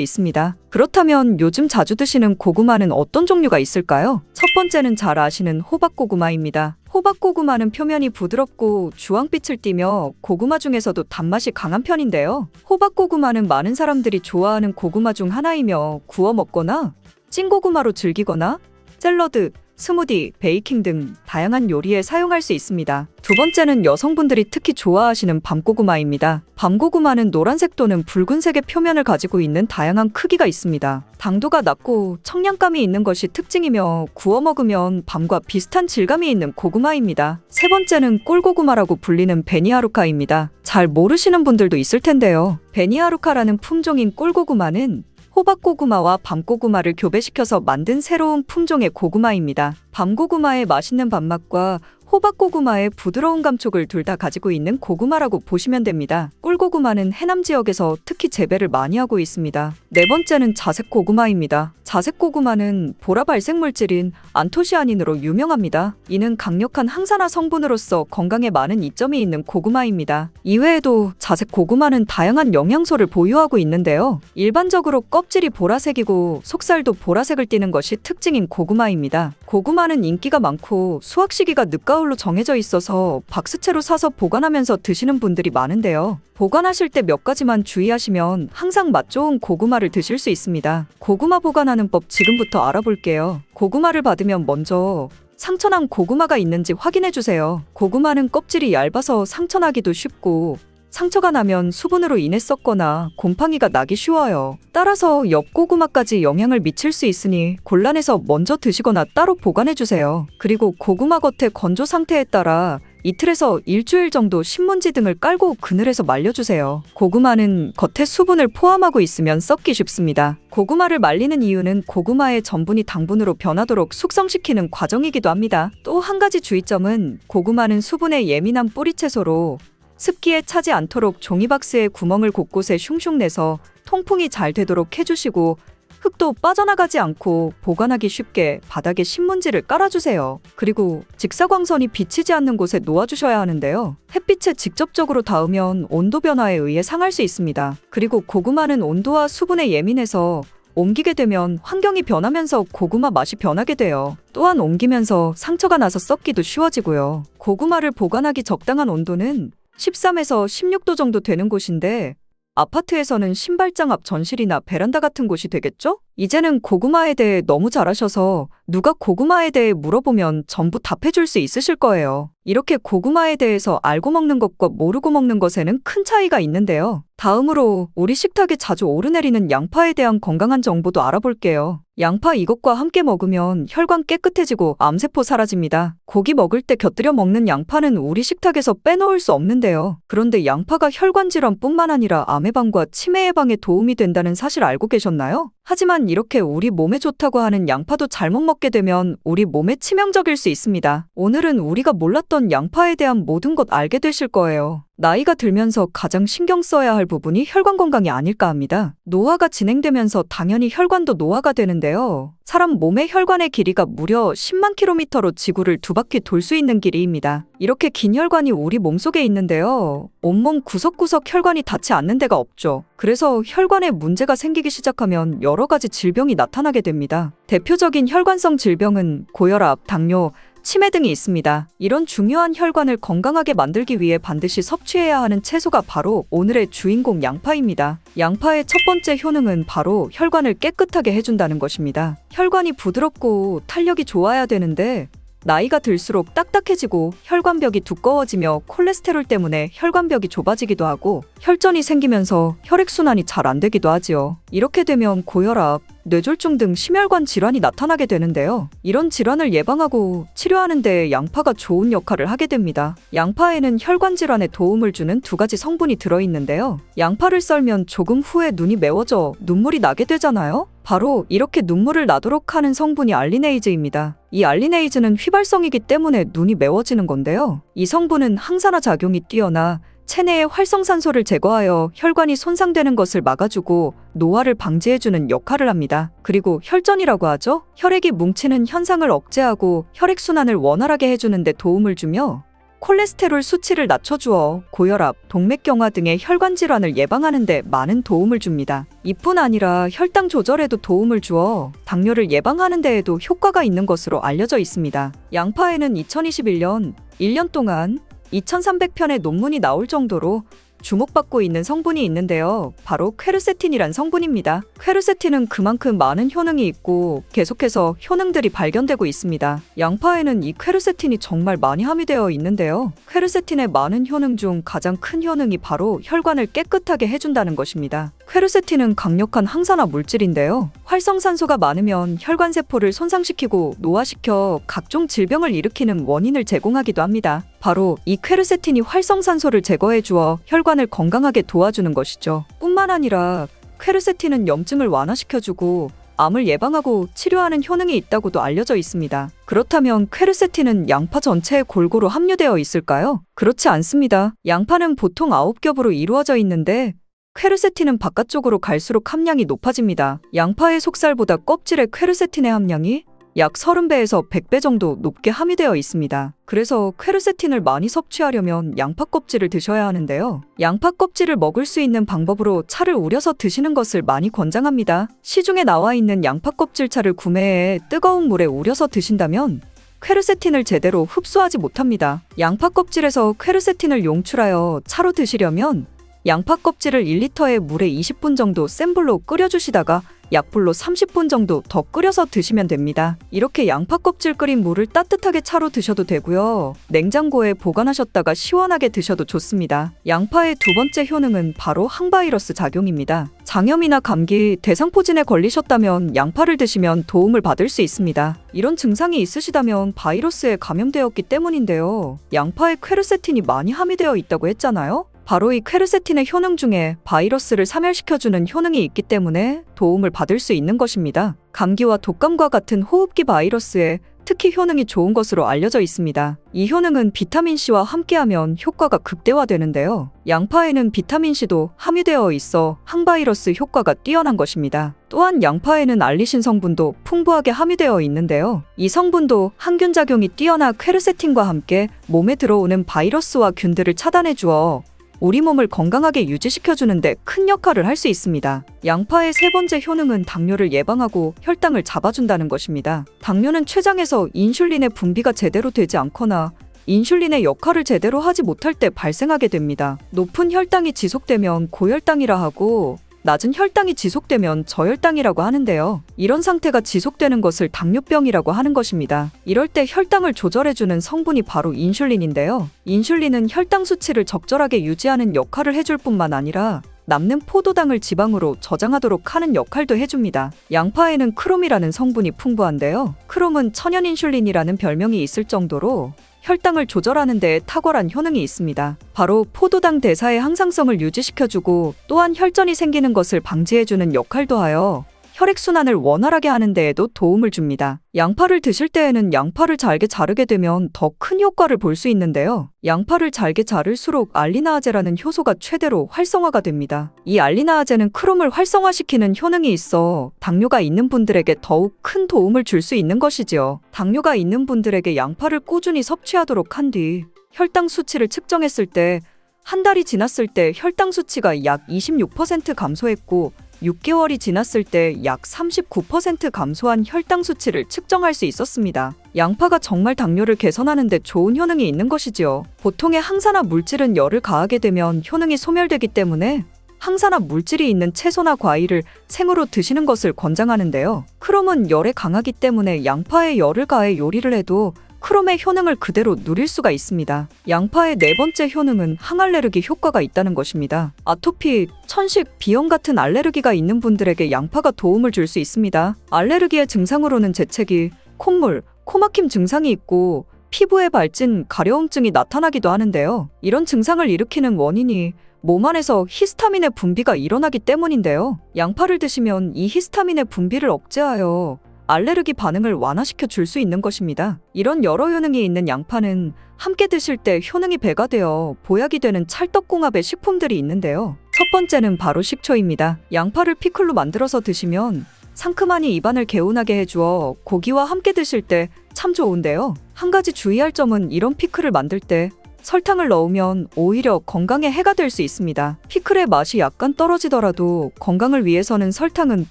있습니다. 그렇다면 요즘 자주 드시는 고구마는 어떤 종류가 있을까요? 첫 번째는 잘 아시는 호박고구마입니다. 호박고구마는 표면이 부드럽고 주황빛을 띠며 고구마 중에서도 단맛이 강한 편인데요. 호박고구마는 많은 사람들이 좋아하는 고구마 중 하나이며 구워 먹거나 찐고구마로 즐기거나 샐러드, 스무디, 베이킹 등 다양한 요리에 사용할 수 있습니다. 두 번째는 여성분들이 특히 좋아하시는 밤고구마입니다. 밤고구마는 노란색 또는 붉은색의 표면을 가지고 있는 다양한 크기가 있습니다. 당도가 낮고 청량감이 있는 것이 특징이며 구워 먹으면 밤과 비슷한 질감이 있는 고구마입니다. 세 번째는 꿀고구마라고 불리는 베니하루카입니다. 잘 모르시는 분들도 있을 텐데요. 베니하루카라는 품종인 꿀고구마는 호박고구마와 밤고구마를 교배시켜서 만든 새로운 품종의 고구마입니다. 밤고구마의 맛있는 밥맛과 호박고구마의 부드러운 감촉을 둘 다 가지고 있는 고구마라고 보시면 됩니다. 꿀고구마는 해남 지역에서 특히 재배를 많이 하고 있습니다. 네 번째는 자색고구마입니다. 자색고구마는 보라 발색 물질인 안토시아닌으로 유명합니다. 이는 강력한 항산화 성분으로서 건강에 많은 이점이 있는 고구마입니다. 이외에도 자색고구마는 다양한 영양소를 보유하고 있는데요. 일반적으로 껍질이 보라색이고 속살도 보라색을 띠는 것이 특징인 고구마입니다. 고구마는 인기가 많고 수확 시기가 늦가을로 정해져 있어서 박스채로 사서 보관하면서 드시는 분들이 많은데요. 보관하실 때 몇 가지만 주의하시면 항상 맛 좋은 고구마를 드실 수 있습니다. 고구마 보관하는 법 지금부터 알아볼게요. 고구마를 받으면 먼저 상처난 고구마가 있는지 확인해 주세요. 고구마는 껍질이 얇아서 상처나기도 쉽고 상처가 나면 수분으로 인해 썩거나 곰팡이가 나기 쉬워요. 따라서 엽고구마까지 영향을 미칠 수 있으니 곤란해서 먼저 드시거나 따로 보관해주세요. 그리고 고구마 겉의 건조 상태에 따라 이틀에서 일주일 정도 신문지 등을 깔고 그늘에서 말려주세요. 고구마는 겉에 수분을 포함하고 있으면 썩기 쉽습니다. 고구마를 말리는 이유는 고구마의 전분이 당분으로 변하도록 숙성시키는 과정이기도 합니다. 또 한 가지 주의점은 고구마는 수분에 예민한 뿌리 채소로 습기에 차지 않도록 종이박스에 구멍을 곳곳에 슝슝 내서 통풍이 잘 되도록 해주시고 흙도 빠져나가지 않고 보관하기 쉽게 바닥에 신문지를 깔아주세요. 그리고 직사광선이 비치지 않는 곳에 놓아주셔야 하는데요. 햇빛에 직접적으로 닿으면 온도 변화에 의해 상할 수 있습니다. 그리고 고구마는 온도와 수분에 예민해서 옮기게 되면 환경이 변하면서 고구마 맛이 변하게 돼요. 또한 옮기면서 상처가 나서 썩기도 쉬워지고요. 고구마를 보관하기 적당한 온도는 13에서 16도 정도 되는 곳인데 아파트에서는 신발장 앞 전실이나 베란다 같은 곳이 되겠죠? 이제는 고구마에 대해 너무 잘 아셔서 누가 고구마에 대해 물어보면 전부 답해줄 수 있으실 거예요. 이렇게 고구마에 대해서 알고 먹는 것과 모르고 먹는 것에는 큰 차이가 있는데요. 다음으로 우리 식탁에 자주 오르내리는 양파에 대한 건강한 정보도 알아볼게요. 양파 이것과 함께 먹으면 혈관 깨끗해지고 암세포 사라집니다. 고기 먹을 때 곁들여 먹는 양파는 우리 식탁에서 빼놓을 수 없는데요. 그런데 양파가 혈관 질환뿐만 아니라 암 예방과 치매 예방에 도움이 된다는 사실 알고 계셨나요? 하지만 이렇게 우리 몸에 좋다고 하는 양파도 잘못 먹게 되면 우리 몸에 치명적일 수 있습니다. 오늘은 우리가 몰랐던 양파에 대한 모든 것 알게 되실 거예요. 나이가 들면서 가장 신경 써야 할 부분이 혈관 건강이 아닐까 합니다. 노화가 진행되면서 당연히 혈관도 노화가 되는데요. 사람 몸의 혈관의 길이가 무려 10만 킬로미터로 지구를 2바퀴 돌 수 있는 길이입니다. 이렇게 긴 혈관이 우리 몸속에 있는데요. 온몸 구석구석 혈관이 닿지 않는 데가 없죠. 그래서 혈관에 문제가 생기기 시작하면 여러 가지 질병이 나타나게 됩니다. 대표적인 혈관성 질병은 고혈압, 당뇨, 치매 등이 있습니다. 이런 중요한 혈관을 건강하게 만들기 위해 반드시 섭취해야 하는 채소가 바로 오늘의 주인공 양파입니다. 양파의 첫 번째 효능은 바로 혈관을 깨끗하게 해준다는 것입니다. 혈관이 부드럽고 탄력이 좋아야 되는데 나이가 들수록 딱딱해지고 혈관벽이 두꺼워지며 콜레스테롤 때문에 혈관벽이 좁아지기도 하고 혈전이 생기면서 혈액순환이 잘 안 되기도 하지요. 이렇게 되면 고혈압, 뇌졸중 등 심혈관 질환이 나타나게 되는데요. 이런 질환을 예방하고 치료하는 데 양파가 좋은 역할을 하게 됩니다. 양파에는 혈관 질환에 도움을 주는 2가지 성분이 들어있는데요. 양파를 썰면 조금 후에 눈이 매워져 눈물이 나게 되잖아요. 바로 이렇게 눈물을 나도록 하는 성분이 알리네이즈입니다. 이 알리네이즈는 휘발성이기 때문에 눈이 매워지는 건데요. 이 성분은 항산화 작용이 뛰어나 체내의 활성산소를 제거하여 혈관이 손상되는 것을 막아주고 노화를 방지해주는 역할을 합니다. 그리고 혈전이라고 하죠. 혈액이 뭉치는 현상을 억제하고 혈액순환을 원활하게 해주는 데 도움을 주며 콜레스테롤 수치를 낮춰주어 고혈압, 동맥경화 등의 혈관 질환을 예방하는 데 많은 도움을 줍니다. 이뿐 아니라 혈당 조절에도 도움을 주어 당뇨를 예방하는 데에도 효과가 있는 것으로 알려져 있습니다. 양파에는 2021년 1년 동안 2300편의 논문이 나올 정도로 주목받고 있는 성분이 있는데요. 바로 퀘르세틴이란 성분입니다. 퀘르세틴은 그만큼 많은 효능이 있고 계속해서 효능들이 발견되고 있습니다. 양파에는 이 퀘르세틴이 정말 많이 함유되어 있는데요. 퀘르세틴의 많은 효능 중 가장 큰 효능이 바로 혈관을 깨끗하게 해준다는 것입니다. 퀘르세틴은 강력한 항산화 물질인데요. 활성산소가 많으면 혈관세포를 손상시키고 노화시켜 각종 질병을 일으키는 원인을 제공하기도 합니다. 바로 이 퀘르세틴이 활성산소를 제거해 주어 혈관을 건강하게 도와주는 것이죠. 뿐만 아니라 퀘르세틴은 염증을 완화시켜주고 암을 예방하고 치료하는 효능이 있다고도 알려져 있습니다. 그렇다면 퀘르세틴은 양파 전체에 골고루 함유되어 있을까요? 그렇지 않습니다. 양파는 보통 9겹으로 이루어져 있는데 퀘르세틴은 바깥쪽으로 갈수록 함량이 높아집니다. 양파의 속살보다 껍질의 퀘르세틴의 함량이 약 30배에서 100배 정도 높게 함유되어 있습니다. 그래서 퀘르세틴을 많이 섭취하려면 양파 껍질을 드셔야 하는데요. 양파 껍질을 먹을 수 있는 방법으로 차를 우려서 드시는 것을 많이 권장합니다. 시중에 나와 있는 양파 껍질 차를 구매해 뜨거운 물에 우려서 드신다면 퀘르세틴을 제대로 흡수하지 못합니다. 양파 껍질에서 퀘르세틴을 용출하여 차로 드시려면 양파 껍질을 1리터의 물에 20분 정도 센 불로 끓여주시다가 약불로 30분 정도 더 끓여서 드시면 됩니다. 이렇게 양파 껍질 끓인 물을 따뜻하게 차로 드셔도 되고요. 냉장고에 보관하셨다가 시원하게 드셔도 좋습니다. 양파의 2번째 효능은 바로 항바이러스 작용입니다. 장염이나 감기, 대상포진에 걸리셨다면 양파를 드시면 도움을 받을 수 있습니다. 이런 증상이 있으시다면 바이러스에 감염되었기 때문인데요. 양파에 퀘르세틴이 많이 함유되어 있다고 했잖아요. 바로 이 퀘르세틴의 효능 중에 바이러스를 사멸시켜주는 효능이 있기 때문에 도움을 받을 수 있는 것입니다. 감기와 독감과 같은 호흡기 바이러스에 특히 효능이 좋은 것으로 알려져 있습니다. 이 효능은 비타민C와 함께하면 효과가 극대화되는데요. 양파에는 비타민C도 함유되어 있어 항바이러스 효과가 뛰어난 것입니다. 또한 양파에는 알리신 성분도 풍부하게 함유되어 있는데요. 이 성분도 항균 작용이 뛰어나 퀘르세틴과 함께 몸에 들어오는 바이러스와 균들을 차단해 주어 우리 몸을 건강하게 유지시켜주는데 큰 역할을 할 수 있습니다. 양파의 3번째 효능은 당뇨를 예방하고 혈당을 잡아준다는 것입니다. 당뇨는 췌장에서 인슐린의 분비가 제대로 되지 않거나 인슐린의 역할을 제대로 하지 못할 때 발생하게 됩니다. 높은 혈당이 지속되면 고혈당이라 하고 낮은 혈당이 지속되면 저혈당이라고 하는데요. 이런 상태가 지속되는 것을 당뇨병이라고 하는 것입니다. 이럴 때 혈당을 조절해주는 성분이 바로 인슐린인데요. 인슐린은 혈당 수치를 적절하게 유지하는 역할을 해줄 뿐만 아니라 남는 포도당을 지방으로 저장하도록 하는 역할도 해줍니다. 양파에는 크롬이라는 성분이 풍부한데요. 크롬은 천연 인슐린이라는 별명이 있을 정도로 혈당을 조절하는 데 탁월한 효능이 있습니다. 바로 포도당 대사의 항상성을 유지시켜주고 또한 혈전이 생기는 것을 방지해주는 역할도 하여 혈액순환을 원활하게 하는 데에도 도움을 줍니다. 양파를 드실 때에는 양파를 잘게 자르게 되면 더 큰 효과를 볼 수 있는데요. 양파를 잘게 자를수록 알리나아제라는 효소가 최대로 활성화가 됩니다. 이 알리나아제는 크롬을 활성화시키는 효능이 있어 당뇨가 있는 분들에게 더욱 큰 도움을 줄 수 있는 것이지요. 당뇨가 있는 분들에게 양파를 꾸준히 섭취하도록 한 뒤 혈당 수치를 측정했을 때 한 달이 지났을 때 혈당 수치가 약 26% 감소했고 6개월이 지났을 때 약 39% 감소한 혈당 수치를 측정할 수 있었습니다. 양파가 정말 당뇨를 개선하는 데 좋은 효능이 있는 것이지요. 보통의 항산화 물질은 열을 가하게 되면 효능이 소멸되기 때문에 항산화 물질이 있는 채소나 과일을 생으로 드시는 것을 권장하는데요. 크롬은 열에 강하기 때문에 양파에 열을 가해 요리를 해도 크롬의 효능을 그대로 누릴 수가 있습니다. 양파의 네 번째 효능은 항알레르기 효과가 있다는 것입니다. 아토피, 천식, 비염 같은 알레르기가 있는 분들에게 양파가 도움을 줄 수 있습니다. 알레르기의 증상으로는 재채기, 콧물, 코막힘 증상이 있고 피부에 발진, 가려움증이 나타나기도 하는데요. 이런 증상을 일으키는 원인이 몸 안에서 히스타민의 분비가 일어나기 때문인데요. 양파를 드시면 이 히스타민의 분비를 억제하여 알레르기 반응을 완화시켜 줄 수 있는 것입니다. 이런 여러 효능이 있는 양파는 함께 드실 때 효능이 배가 되어 보약이 되는 찰떡궁합의 식품들이 있는데요. 첫 번째는 바로 식초입니다. 양파를 피클로 만들어서 드시면 상큼하니 입안을 개운하게 해주어 고기와 함께 드실 때 참 좋은데요. 한 가지 주의할 점은 이런 피클을 만들 때 설탕을 넣으면 오히려 건강에 해가 될 수 있습니다. 피클의 맛이 약간 떨어지더라도 건강을 위해서는 설탕은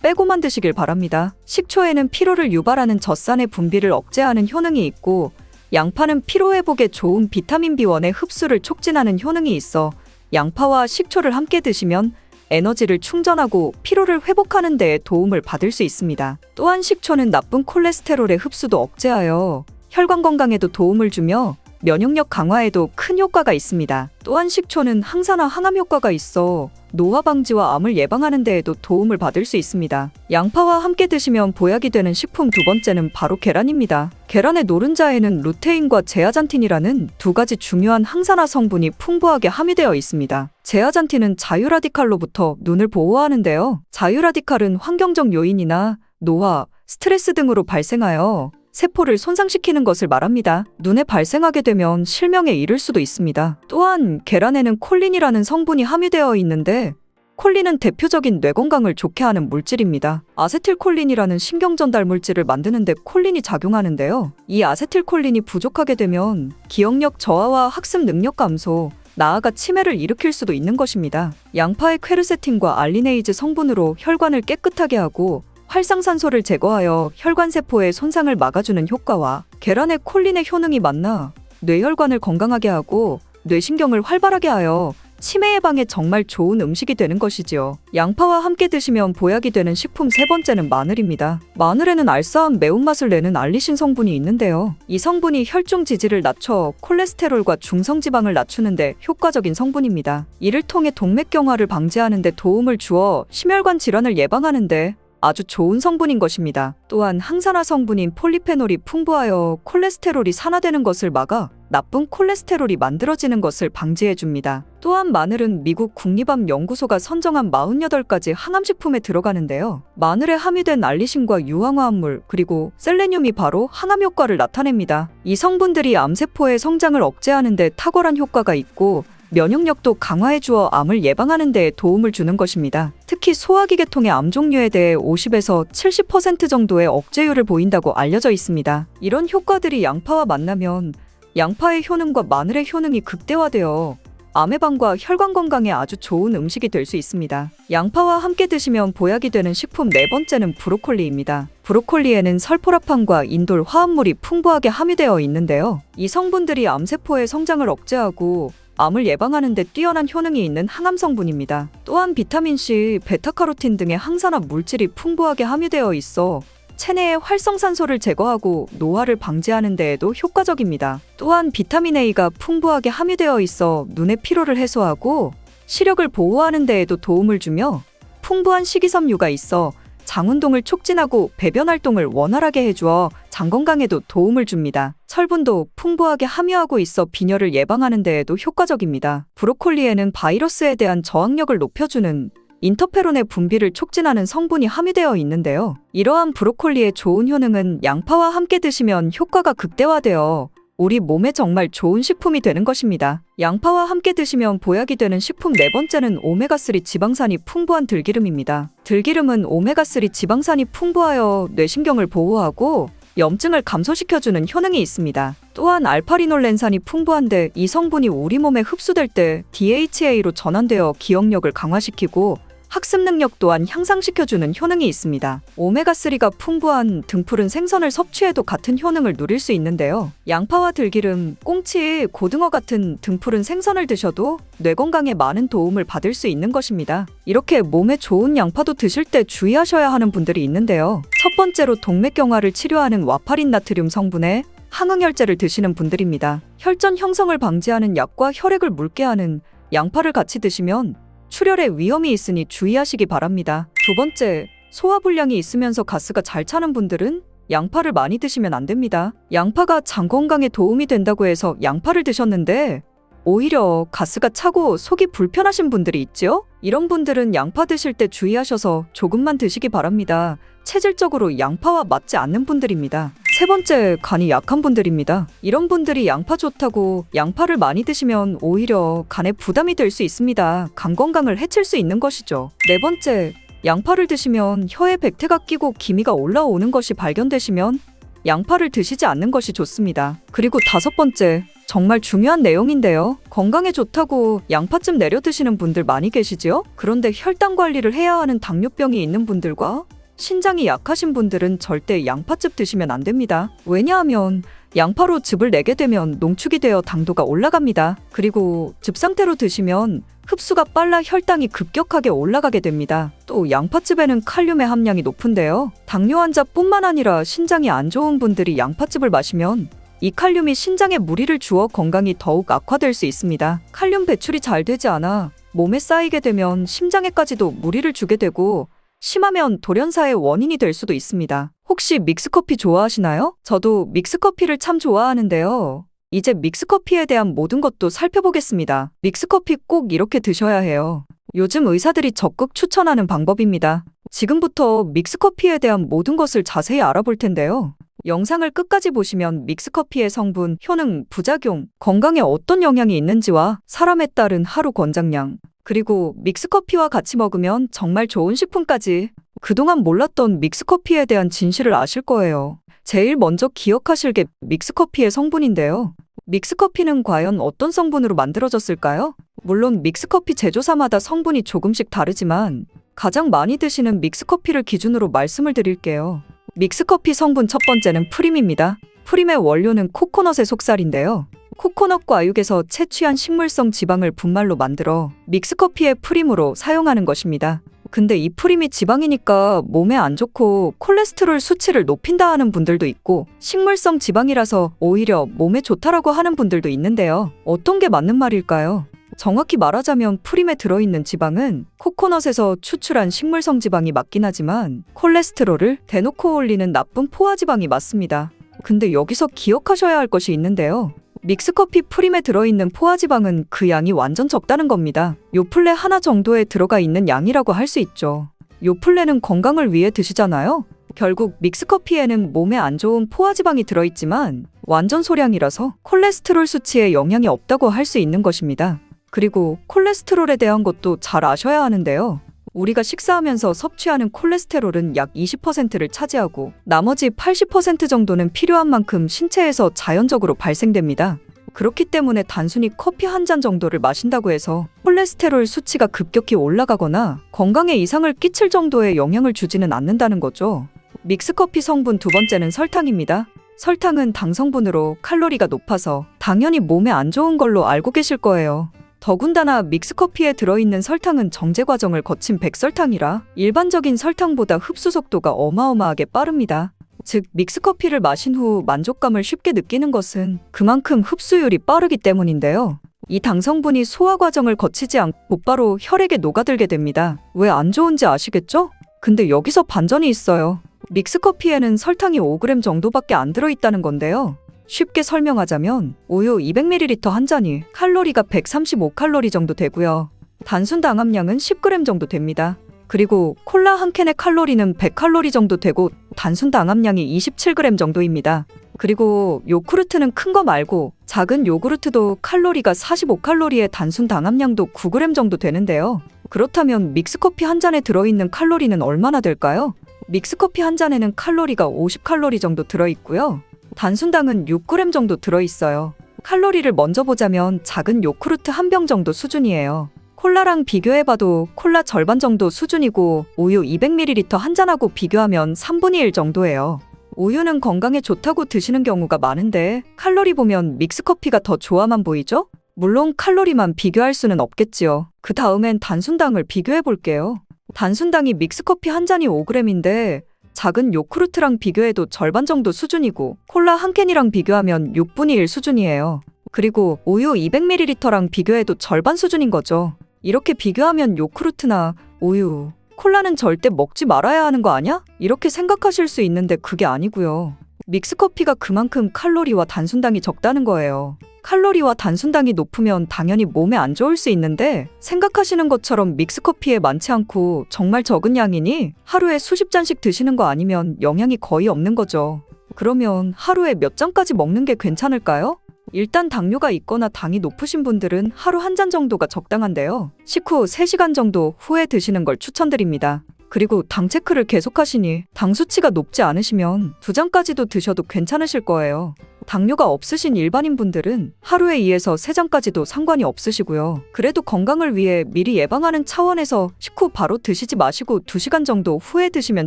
빼고만 드시길 바랍니다. 식초에는 피로를 유발하는 젖산의 분비를 억제하는 효능이 있고 양파는 피로회복에 좋은 비타민 B1의 흡수를 촉진하는 효능이 있어 양파와 식초를 함께 드시면 에너지를 충전하고 피로를 회복하는 데에 도움을 받을 수 있습니다. 또한 식초는 나쁜 콜레스테롤의 흡수도 억제하여 혈관 건강에도 도움을 주며 면역력 강화에도 큰 효과가 있습니다. 또한 식초는 항산화 항암 효과가 있어 노화 방지와 암을 예방하는 데에도 도움을 받을 수 있습니다. 양파와 함께 드시면 보약이 되는 식품 두 번째는 바로 계란입니다. 계란의 노른자에는 루테인과 제아잔틴이라는 두 가지 중요한 항산화 성분이 풍부하게 함유되어 있습니다. 제아잔틴은 자유라디칼로부터 눈을 보호하는데요. 자유라디칼은 환경적 요인이나 노화, 스트레스 등으로 발생하여 세포를 손상시키는 것을 말합니다. 눈에 발생하게 되면 실명에 이를 수도 있습니다. 또한 계란에는 콜린이라는 성분이 함유되어 있는데 콜린은 대표적인 뇌 건강을 좋게 하는 물질입니다. 아세틸콜린이라는 신경전달 물질을 만드는데 콜린이 작용하는데요. 이 아세틸콜린이 부족하게 되면 기억력 저하와 학습 능력 감소, 나아가 치매를 일으킬 수도 있는 것입니다. 양파의 퀘르세틴과 알리네이즈 성분으로 혈관을 깨끗하게 하고 활성산소를 제거하여 혈관세포의 손상을 막아주는 효과와 계란의 콜린의 효능이 만나 뇌혈관을 건강하게 하고 뇌신경을 활발하게 하여 치매 예방에 정말 좋은 음식이 되는 것이지요. 양파와 함께 드시면 보약이 되는 식품 세 번째는 마늘입니다. 마늘에는 알싸한 매운맛을 내는 알리신 성분이 있는데요. 이 성분이 혈중 지지를 낮춰 콜레스테롤과 중성지방을 낮추는데 효과적인 성분입니다. 이를 통해 동맥경화를 방지하는 데 도움을 주어 심혈관 질환을 예방하는 데 아주 좋은 성분인 것입니다. 또한 항산화 성분인 폴리페놀이 풍부하여 콜레스테롤이 산화되는 것을 막아 나쁜 콜레스테롤이 만들어지는 것을 방지해줍니다. 또한 마늘은 미국 국립암연구소가 선정한 48가지 항암식품에 들어가는데요. 마늘에 함유된 알리신과 유황화합물 그리고 셀레늄이 바로 항암 효과를 나타냅니다. 이 성분들이 암세포의 성장을 억제하는 데 탁월한 효과가 있고 면역력도 강화해 주어 암을 예방하는 데 도움을 주는 것입니다. 특히 소화기 계통의 암 종류에 대해 50에서 70% 정도의 억제율을 보인다고 알려져 있습니다. 이런 효과들이 양파와 만나면 양파의 효능과 마늘의 효능이 극대화되어 암 예방과 혈관 건강에 아주 좋은 음식이 될 수 있습니다. 양파와 함께 드시면 보약이 되는 식품 네 번째는 브로콜리입니다. 브로콜리에는 설포라판과 인돌 화합물이 풍부하게 함유되어 있는데요. 이 성분들이 암세포의 성장을 억제하고 암을 예방하는 데 뛰어난 효능이 있는 항암 성분입니다. 또한 비타민C, 베타카로틴 등의 항산화 물질이 풍부하게 함유되어 있어 체내의 활성산소를 제거하고 노화를 방지하는 데에도 효과적입니다. 또한 비타민 A가 풍부하게 함유되어 있어 눈의 피로를 해소하고 시력을 보호하는 데에도 도움을 주며 풍부한 식이섬유가 있어 장 운동을 촉진하고 배변 활동을 원활하게 해주어 장 건강에도 도움을 줍니다. 철분도 풍부하게 함유하고 있어 빈혈을 예방하는 데에도 효과적입니다. 브로콜리에는 바이러스에 대한 저항력을 높여주는 인터페론의 분비를 촉진하는 성분이 함유되어 있는데요. 이러한 브로콜리의 좋은 효능은 양파와 함께 드시면 효과가 극대화되어 우리 몸에 정말 좋은 식품이 되는 것입니다. 양파와 함께 드시면 보약이 되는 식품 네 번째는 오메가3 지방산이 풍부한 들기름입니다. 들기름은 오메가3 지방산이 풍부하여 뇌신경을 보호하고 염증을 감소시켜주는 효능이 있습니다. 또한 알파리놀렌산이 풍부한데 이 성분이 우리 몸에 흡수될 때 DHA로 전환되어 기억력을 강화시키고 학습 능력 또한 향상시켜주는 효능이 있습니다. 오메가3가 풍부한 등푸른 생선을 섭취해도 같은 효능을 누릴 수 있는데요. 양파와 들기름, 꽁치, 고등어 같은 등푸른 생선을 드셔도 뇌 건강에 많은 도움을 받을 수 있는 것입니다. 이렇게 몸에 좋은 양파도 드실 때 주의하셔야 하는 분들이 있는데요. 첫 번째로 동맥경화를 치료하는 와파린 나트륨 성분의 항응혈제를 드시는 분들입니다. 혈전 형성을 방지하는 약과 혈액을 묽게 하는 양파를 같이 드시면 출혈의 위험이 있으니 주의하시기 바랍니다. 두 번째, 소화불량이 있으면서 가스가 잘 차는 분들은 양파를 많이 드시면 안 됩니다. 양파가 장 건강에 도움이 된다고 해서 양파를 드셨는데 오히려 가스가 차고 속이 불편하신 분들이 있죠? 이런 분들은 양파 드실 때 주의하셔서 조금만 드시기 바랍니다. 체질적으로 양파와 맞지 않는 분들입니다. 세 번째, 간이 약한 분들입니다. 이런 분들이 양파 좋다고 양파를 많이 드시면 오히려 간에 부담이 될 수 있습니다. 간 건강을 해칠 수 있는 것이죠. 네 번째, 양파를 드시면 혀에 백태가 끼고 기미가 올라오는 것이 발견되시면 양파를 드시지 않는 것이 좋습니다. 그리고 다섯 번째, 정말 중요한 내용인데요. 건강에 좋다고 양파즙 내려 드시는 분들 많이 계시지요? 그런데 혈당 관리를 해야 하는 당뇨병이 있는 분들과 신장이 약하신 분들은 절대 양파즙 드시면 안 됩니다. 왜냐하면 양파로 즙을 내게 되면 농축이 되어 당도가 올라갑니다. 그리고 즙 상태로 드시면 흡수가 빨라 혈당이 급격하게 올라가게 됩니다. 또 양파즙에는 칼륨의 함량이 높은데요. 당뇨 환자뿐만 아니라 신장이 안 좋은 분들이 양파즙을 마시면 이 칼륨이 신장에 무리를 주어 건강이 더욱 악화될 수 있습니다. 칼륨 배출이 잘 되지 않아 몸에 쌓이게 되면 심장에까지도 무리를 주게 되고 심하면 돌연사의 원인이 될 수도 있습니다. 혹시 믹스커피 좋아하시나요? 저도 믹스커피를 참 좋아하는데요. 이제 믹스커피에 대한 모든 것도 살펴보겠습니다. 믹스커피 꼭 이렇게 드셔야 해요. 요즘 의사들이 적극 추천하는 방법입니다. 지금부터 믹스커피에 대한 모든 것을 자세히 알아볼 텐데요. 영상을 끝까지 보시면 믹스커피의 성분, 효능, 부작용, 건강에 어떤 영향이 있는지와 사람에 따른 하루 권장량, 그리고 믹스커피와 같이 먹으면 정말 좋은 식품까지 그동안 몰랐던 믹스커피에 대한 진실을 아실 거예요. 제일 먼저 기억하실 게 믹스커피의 성분인데요. 믹스커피는 과연 어떤 성분으로 만들어졌을까요? 물론 믹스커피 제조사마다 성분이 조금씩 다르지만 가장 많이 드시는 믹스커피를 기준으로 말씀을 드릴게요. 믹스커피 성분 첫 번째는 프림입니다. 프림의 원료는 코코넛의 속살인데요. 코코넛 과육에서 채취한 식물성 지방을 분말로 만들어 믹스커피의 프림으로 사용하는 것입니다. 근데 이 프림이 지방이니까 몸에 안 좋고 콜레스테롤 수치를 높인다 하는 분들도 있고 식물성 지방이라서 오히려 몸에 좋다라고 하는 분들도 있는데요. 어떤 게 맞는 말일까요? 정확히 말하자면 프림에 들어있는 지방은 코코넛에서 추출한 식물성 지방이 맞긴 하지만 콜레스테롤을 대놓고 올리는 나쁜 포화지방이 맞습니다. 근데 여기서 기억하셔야 할 것이 있는데요. 믹스커피 프림에 들어있는 포화지방은 그 양이 완전 적다는 겁니다. 요플레 하나 정도에 들어가 있는 양이라고 할 수 있죠. 요플레는 건강을 위해 드시잖아요. 결국 믹스커피에는 몸에 안 좋은 포화지방이 들어있지만 완전 소량이라서 콜레스테롤 수치에 영향이 없다고 할 수 있는 것입니다. 그리고 콜레스테롤에 대한 것도 잘 아셔야 하는데요. 우리가 식사하면서 섭취하는 콜레스테롤은 약 20%를 차지하고 나머지 80% 정도는 필요한 만큼 신체에서 자연적으로 발생됩니다. 그렇기 때문에 단순히 커피 한 잔 정도를 마신다고 해서 콜레스테롤 수치가 급격히 올라가거나 건강에 이상을 끼칠 정도의 영향을 주지는 않는다는 거죠. 믹스커피 성분 두 번째는 설탕입니다. 설탕은 당 성분으로 칼로리가 높아서 당연히 몸에 안 좋은 걸로 알고 계실 거예요. 더군다나 믹스커피에 들어있는 설탕은 정제 과정을 거친 백설탕이라 일반적인 설탕보다 흡수 속도가 어마어마하게 빠릅니다. 즉 믹스커피를 마신 후 만족감을 쉽게 느끼는 것은 그만큼 흡수율이 빠르기 때문인데요. 이 당 성분이 소화 과정을 거치지 않고 곧바로 혈액에 녹아들게 됩니다. 왜 안 좋은지 아시겠죠? 근데 여기서 반전이 있어요. 믹스커피에는 설탕이 5g 정도밖에 안 들어있다는 건데요. 쉽게 설명하자면 우유 200ml 한 잔이 칼로리가 135칼로리 정도 되고요. 단순당 함량은 10g 정도 됩니다. 그리고 콜라 한 캔의 칼로리는 100칼로리 정도 되고 단순당 함량이 27g 정도입니다. 그리고 요구르트는 큰 거 말고 작은 요구르트도 칼로리가 45칼로리에 단순당 함량도 9g 정도 되는데요. 그렇다면 믹스커피 한 잔에 들어있는 칼로리는 얼마나 될까요? 믹스커피 한 잔에는 칼로리가 50칼로리 정도 들어있고요. 단순당은 6g 정도 들어있어요. 칼로리를 먼저 보자면 작은 요구르트 한 병 정도 수준이에요. 콜라랑 비교해봐도 콜라 절반 정도 수준이고 우유 200ml 한 잔하고 비교하면 3분의 1 정도예요. 우유는 건강에 좋다고 드시는 경우가 많은데 칼로리 보면 믹스커피가 더 좋아만 보이죠? 물론 칼로리만 비교할 수는 없겠지요. 그 다음엔 단순당을 비교해 볼게요. 단순당이 믹스커피 한 잔이 5g인데 작은 요구르트랑 비교해도 절반 정도 수준이고 콜라 한 캔이랑 비교하면 6분의 1 수준이에요. 그리고 우유 200ml랑 비교해도 절반 수준인 거죠. 이렇게 비교하면 요구르트나 우유, 콜라는 절대 먹지 말아야 하는 거 아냐? 이렇게 생각하실 수 있는데 그게 아니고요. 믹스커피가 그만큼 칼로리와 단순당이 적다는 거예요. 칼로리와 단순당이 높으면 당연히 몸에 안 좋을 수 있는데 생각하시는 것처럼 믹스커피에 많지 않고 정말 적은 양이니 하루에 수십 잔씩 드시는 거 아니면 영향이 거의 없는 거죠. 그러면 하루에 몇 잔까지 먹는 게 괜찮을까요? 일단 당뇨가 있거나 당이 높으신 분들은 하루 한 잔 정도가 적당한데요. 식후 3시간 정도 후에 드시는 걸 추천드립니다. 그리고 당 체크를 계속하시니 당 수치가 높지 않으시면 2잔까지도 드셔도 괜찮으실 거예요. 당뇨가 없으신 일반인 분들은 하루에 2에서 3잔까지도 상관이 없으시고요. 그래도 건강을 위해 미리 예방하는 차원에서 식후 바로 드시지 마시고 2시간 정도 후에 드시면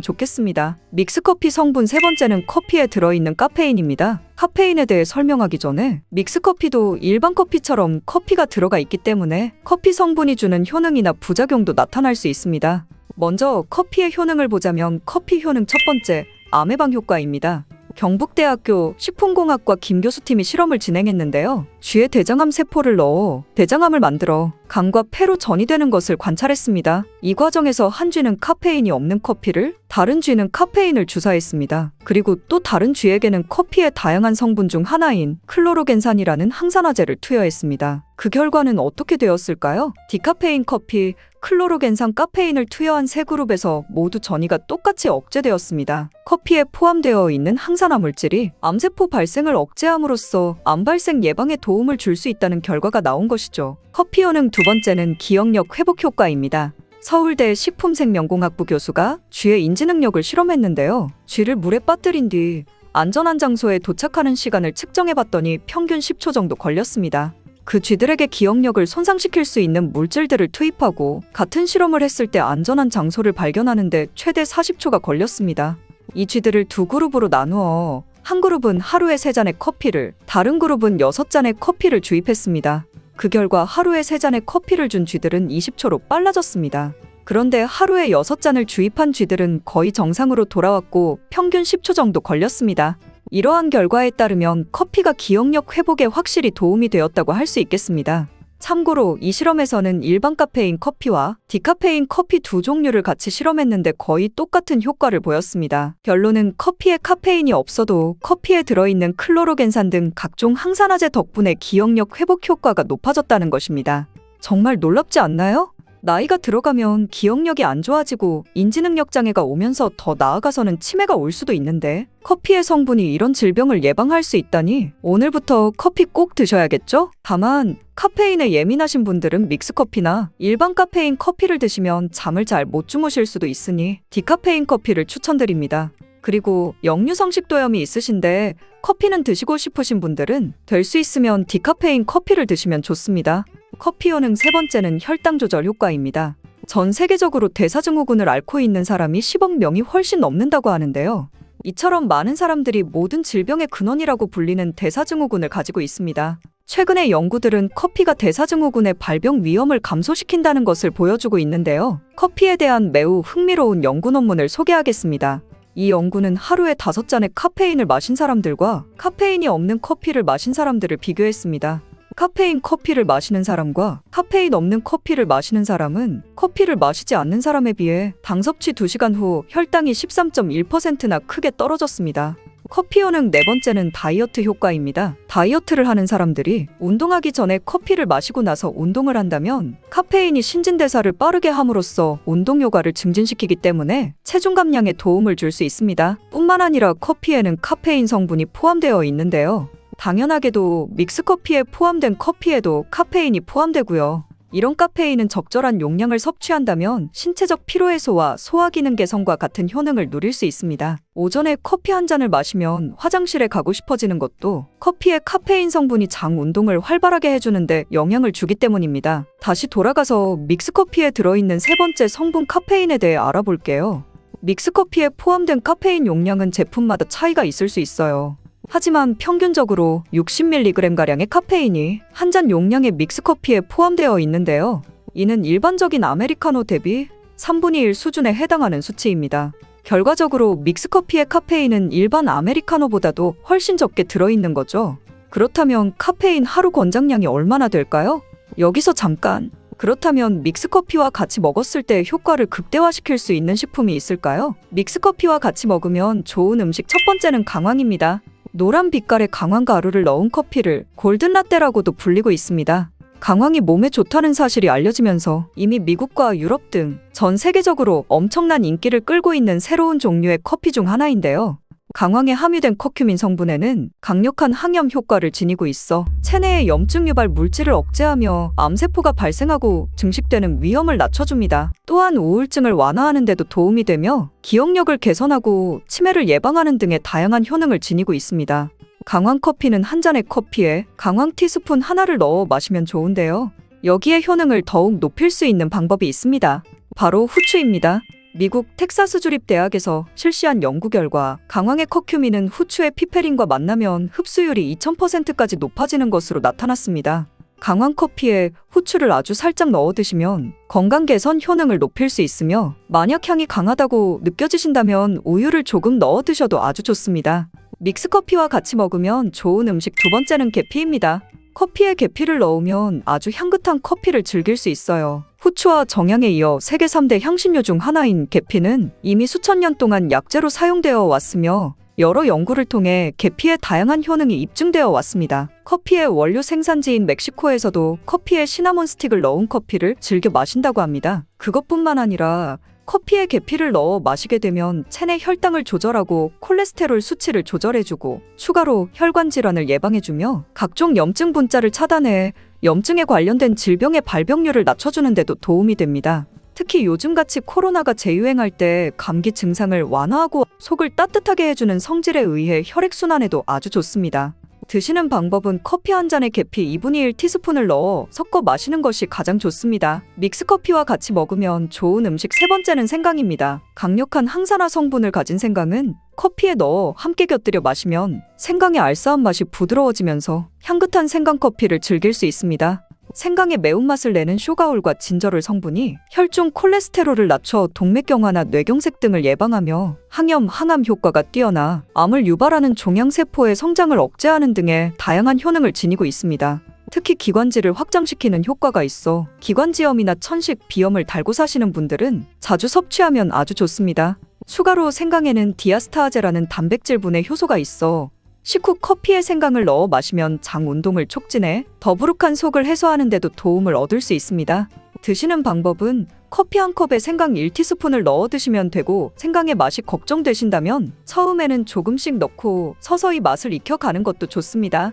좋겠습니다. 믹스커피 성분 세 번째는 커피에 들어있는 카페인입니다. 카페인에 대해 설명하기 전에 믹스커피도 일반 커피처럼 커피가 들어가 있기 때문에 커피 성분이 주는 효능이나 부작용도 나타날 수 있습니다. 먼저 커피의 효능을 보자면 커피 효능 첫 번째, 아메방 효과입니다. 경북대학교 식품공학과 김 교수팀이 실험을 진행했는데요. 쥐에 대장암 세포를 넣어 대장암을 만들어 간과 폐로 전이되는 것을 관찰했습니다. 이 과정에서 한 쥐는 카페인이 없는 커피를, 다른 쥐는 카페인을 주사했습니다. 그리고 또 다른 쥐에게는 커피의 다양한 성분 중 하나인 클로로겐산이라는 항산화제를 투여했습니다. 그 결과는 어떻게 되었을까요? 디카페인 커피, 클로로겐산 카페인을 투여한 세 그룹에서 모두 전이가 똑같이 억제되었습니다. 커피에 포함되어 있는 항산화 물질이 암세포 발생을 억제함으로써 암 발생 예방에 도움을 줄 수 있다는 결과가 나온 것이죠. 커피 효능 두 번째는 기억력 회복 효과입니다. 서울대 식품생명공학부 교수가 쥐의 인지 능력을 실험했는데요. 쥐를 물에 빠뜨린 뒤 안전한 장소에 도착하는 시간을 측정해봤더니 평균 10초 정도 걸렸습니다. 그 쥐들에게 기억력을 손상시킬 수 있는 물질들을 투입하고 같은 실험을 했을 때 안전한 장소를 발견하는데 최대 40초가 걸렸습니다. 이 쥐들을 두 그룹으로 나누어 한 그룹은 하루에 3잔의 커피를, 다른 그룹은 6잔의 커피를 주입했습니다. 그 결과 하루에 3잔의 커피를 준 쥐들은 20초로 빨라졌습니다. 그런데 하루에 6잔을 주입한 쥐들은 거의 정상으로 돌아왔고 평균 10초 정도 걸렸습니다. 이러한 결과에 따르면 커피가 기억력 회복에 확실히 도움이 되었다고 할 수 있겠습니다. 참고로 이 실험에서는 일반 카페인 커피와 디카페인 커피 두 종류를 같이 실험했는데 거의 똑같은 효과를 보였습니다. 결론은 커피에 카페인이 없어도 커피에 들어있는 클로로겐산 등 각종 항산화제 덕분에 기억력 회복 효과가 높아졌다는 것입니다. 정말 놀랍지 않나요? 나이가 들어가면 기억력이 안 좋아지고 인지능력 장애가 오면서 더 나아가서는 치매가 올 수도 있는데 커피의 성분이 이런 질병을 예방할 수 있다니 오늘부터 커피 꼭 드셔야겠죠? 다만 카페인에 예민하신 분들은 믹스커피나 일반 카페인 커피를 드시면 잠을 잘 못 주무실 수도 있으니 디카페인 커피를 추천드립니다. 그리고 역류성식도염이 있으신데 커피는 드시고 싶으신 분들은 될 수 있으면 디카페인 커피를 드시면 좋습니다. 커피 효능 세 번째는 혈당 조절 효과입니다. 전 세계적으로 대사증후군을 앓고 있는 사람이 10억 명이 훨씬 넘는다고 하는데요. 이처럼 많은 사람들이 모든 질병의 근원이라고 불리는 대사증후군을 가지고 있습니다. 최근의 연구들은 커피가 대사증후군의 발병 위험을 감소시킨다는 것을 보여주고 있는데요. 커피에 대한 매우 흥미로운 연구 논문을 소개하겠습니다. 이 연구는 하루에 5잔의 카페인을 마신 사람들과 카페인이 없는 커피를 마신 사람들을 비교했습니다. 카페인 커피를 마시는 사람과 카페인 없는 커피를 마시는 사람은 커피를 마시지 않는 사람에 비해 당 섭취 2시간 후 혈당이 13.1%나 크게 떨어졌습니다. 커피 효능 네 번째는 다이어트 효과입니다. 다이어트를 하는 사람들이 운동하기 전에 커피를 마시고 나서 운동을 한다면 카페인이 신진대사를 빠르게 함으로써 운동 효과를 증진시키기 때문에 체중 감량에 도움을 줄 수 있습니다. 뿐만 아니라 커피에는 카페인 성분이 포함되어 있는데요. 당연하게도 믹스커피에 포함된 커피에도 카페인이 포함되고요. 이런 카페인은 적절한 용량을 섭취한다면 신체적 피로해소와 소화기능 개선과 같은 효능을 누릴 수 있습니다. 오전에 커피 한 잔을 마시면 화장실에 가고 싶어지는 것도 커피의 카페인 성분이 장 운동을 활발하게 해주는데 영향을 주기 때문입니다. 다시 돌아가서 믹스커피에 들어있는 세 번째 성분 카페인에 대해 알아볼게요. 믹스커피에 포함된 카페인 용량은 제품마다 차이가 있을 수 있어요. 하지만 평균적으로 60mg가량의 카페인이 한 잔 용량의 믹스커피에 포함되어 있는데요. 이는 일반적인 아메리카노 대비 3분의 1 수준에 해당하는 수치입니다. 결과적으로 믹스커피의 카페인은 일반 아메리카노보다도 훨씬 적게 들어있는 거죠. 그렇다면 카페인 하루 권장량이 얼마나 될까요? 여기서 잠깐! 그렇다면 믹스커피와 같이 먹었을 때 효과를 극대화시킬 수 있는 식품이 있을까요? 믹스커피와 같이 먹으면 좋은 음식 첫 번째는 강황입니다. 노란 빛깔의 강황 가루를 넣은 커피를 골든라떼라고도 불리고 있습니다. 강황이 몸에 좋다는 사실이 알려지면서 이미 미국과 유럽 등 전 세계적으로 엄청난 인기를 끌고 있는 새로운 종류의 커피 중 하나인데요. 강황에 함유된 커큐민 성분에는 강력한 항염 효과를 지니고 있어 체내의 염증 유발 물질을 억제하며 암세포가 발생하고 증식되는 위험을 낮춰줍니다. 또한 우울증을 완화하는 데도 도움이 되며 기억력을 개선하고 치매를 예방하는 등의 다양한 효능을 지니고 있습니다. 강황 커피는 한 잔의 커피에 강황 티스푼 하나를 넣어 마시면 좋은데요. 여기에 효능을 더욱 높일 수 있는 방법이 있습니다. 바로 후추입니다. 미국 텍사스 주립대학에서 실시한 연구 결과 강황의 커큐민은 후추의 피페린과 만나면 흡수율이 2000%까지 높아지는 것으로 나타났습니다. 강황 커피에 후추를 아주 살짝 넣어 드시면 건강 개선 효능을 높일 수 있으며 만약 향이 강하다고 느껴지신다면 우유를 조금 넣어 드셔도 아주 좋습니다. 믹스커피와 같이 먹으면 좋은 음식 두 번째는 계피입니다. 커피에 계피를 넣으면 아주 향긋한 커피를 즐길 수 있어요. 후추와 정향에 이어 세계 3대 향신료 중 하나인 계피는 이미 수천 년 동안 약재로 사용되어 왔으며 여러 연구를 통해 계피의 다양한 효능이 입증되어 왔습니다. 커피의 원료 생산지인 멕시코에서도 커피에 시나몬 스틱을 넣은 커피를 즐겨 마신다고 합니다. 그것뿐만 아니라 커피에 계피를 넣어 마시게 되면 체내 혈당을 조절하고 콜레스테롤 수치를 조절해주고 추가로 혈관 질환을 예방해주며 각종 염증 분자를 차단해 염증에 관련된 질병의 발병률을 낮춰주는 데도 도움이 됩니다. 특히 요즘같이 코로나가 재유행할 때 감기 증상을 완화하고 속을 따뜻하게 해주는 성질에 의해 혈액순환에도 아주 좋습니다. 드시는 방법은 커피 한 잔에 계피 2분의 1 티스푼을 넣어 섞어 마시는 것이 가장 좋습니다. 믹스커피와 같이 먹으면 좋은 음식 세 번째는 생강입니다. 강력한 항산화 성분을 가진 생강은 커피에 넣어 함께 곁들여 마시면 생강의 알싸한 맛이 부드러워지면서 향긋한 생강커피를 즐길 수 있습니다. 생강의 매운맛을 내는 쇼가올과 진저롤 성분이 혈중 콜레스테롤을 낮춰 동맥경화나 뇌경색 등을 예방하며 항염, 항암 효과가 뛰어나 암을 유발하는 종양세포의 성장을 억제하는 등의 다양한 효능을 지니고 있습니다. 특히 기관지를 확장시키는 효과가 있어 기관지염이나 천식, 비염을 달고 사시는 분들은 자주 섭취하면 아주 좋습니다. 추가로 생강에는 디아스타아제라는 단백질분해 효소가 있어 식후 커피에 생강을 넣어 마시면 장 운동을 촉진해 더부룩한 속을 해소하는 데도 도움을 얻을 수 있습니다. 드시는 방법은 커피 한 컵에 생강 1티스푼을 넣어 드시면 되고 생강의 맛이 걱정되신다면 처음에는 조금씩 넣고 서서히 맛을 익혀가는 것도 좋습니다.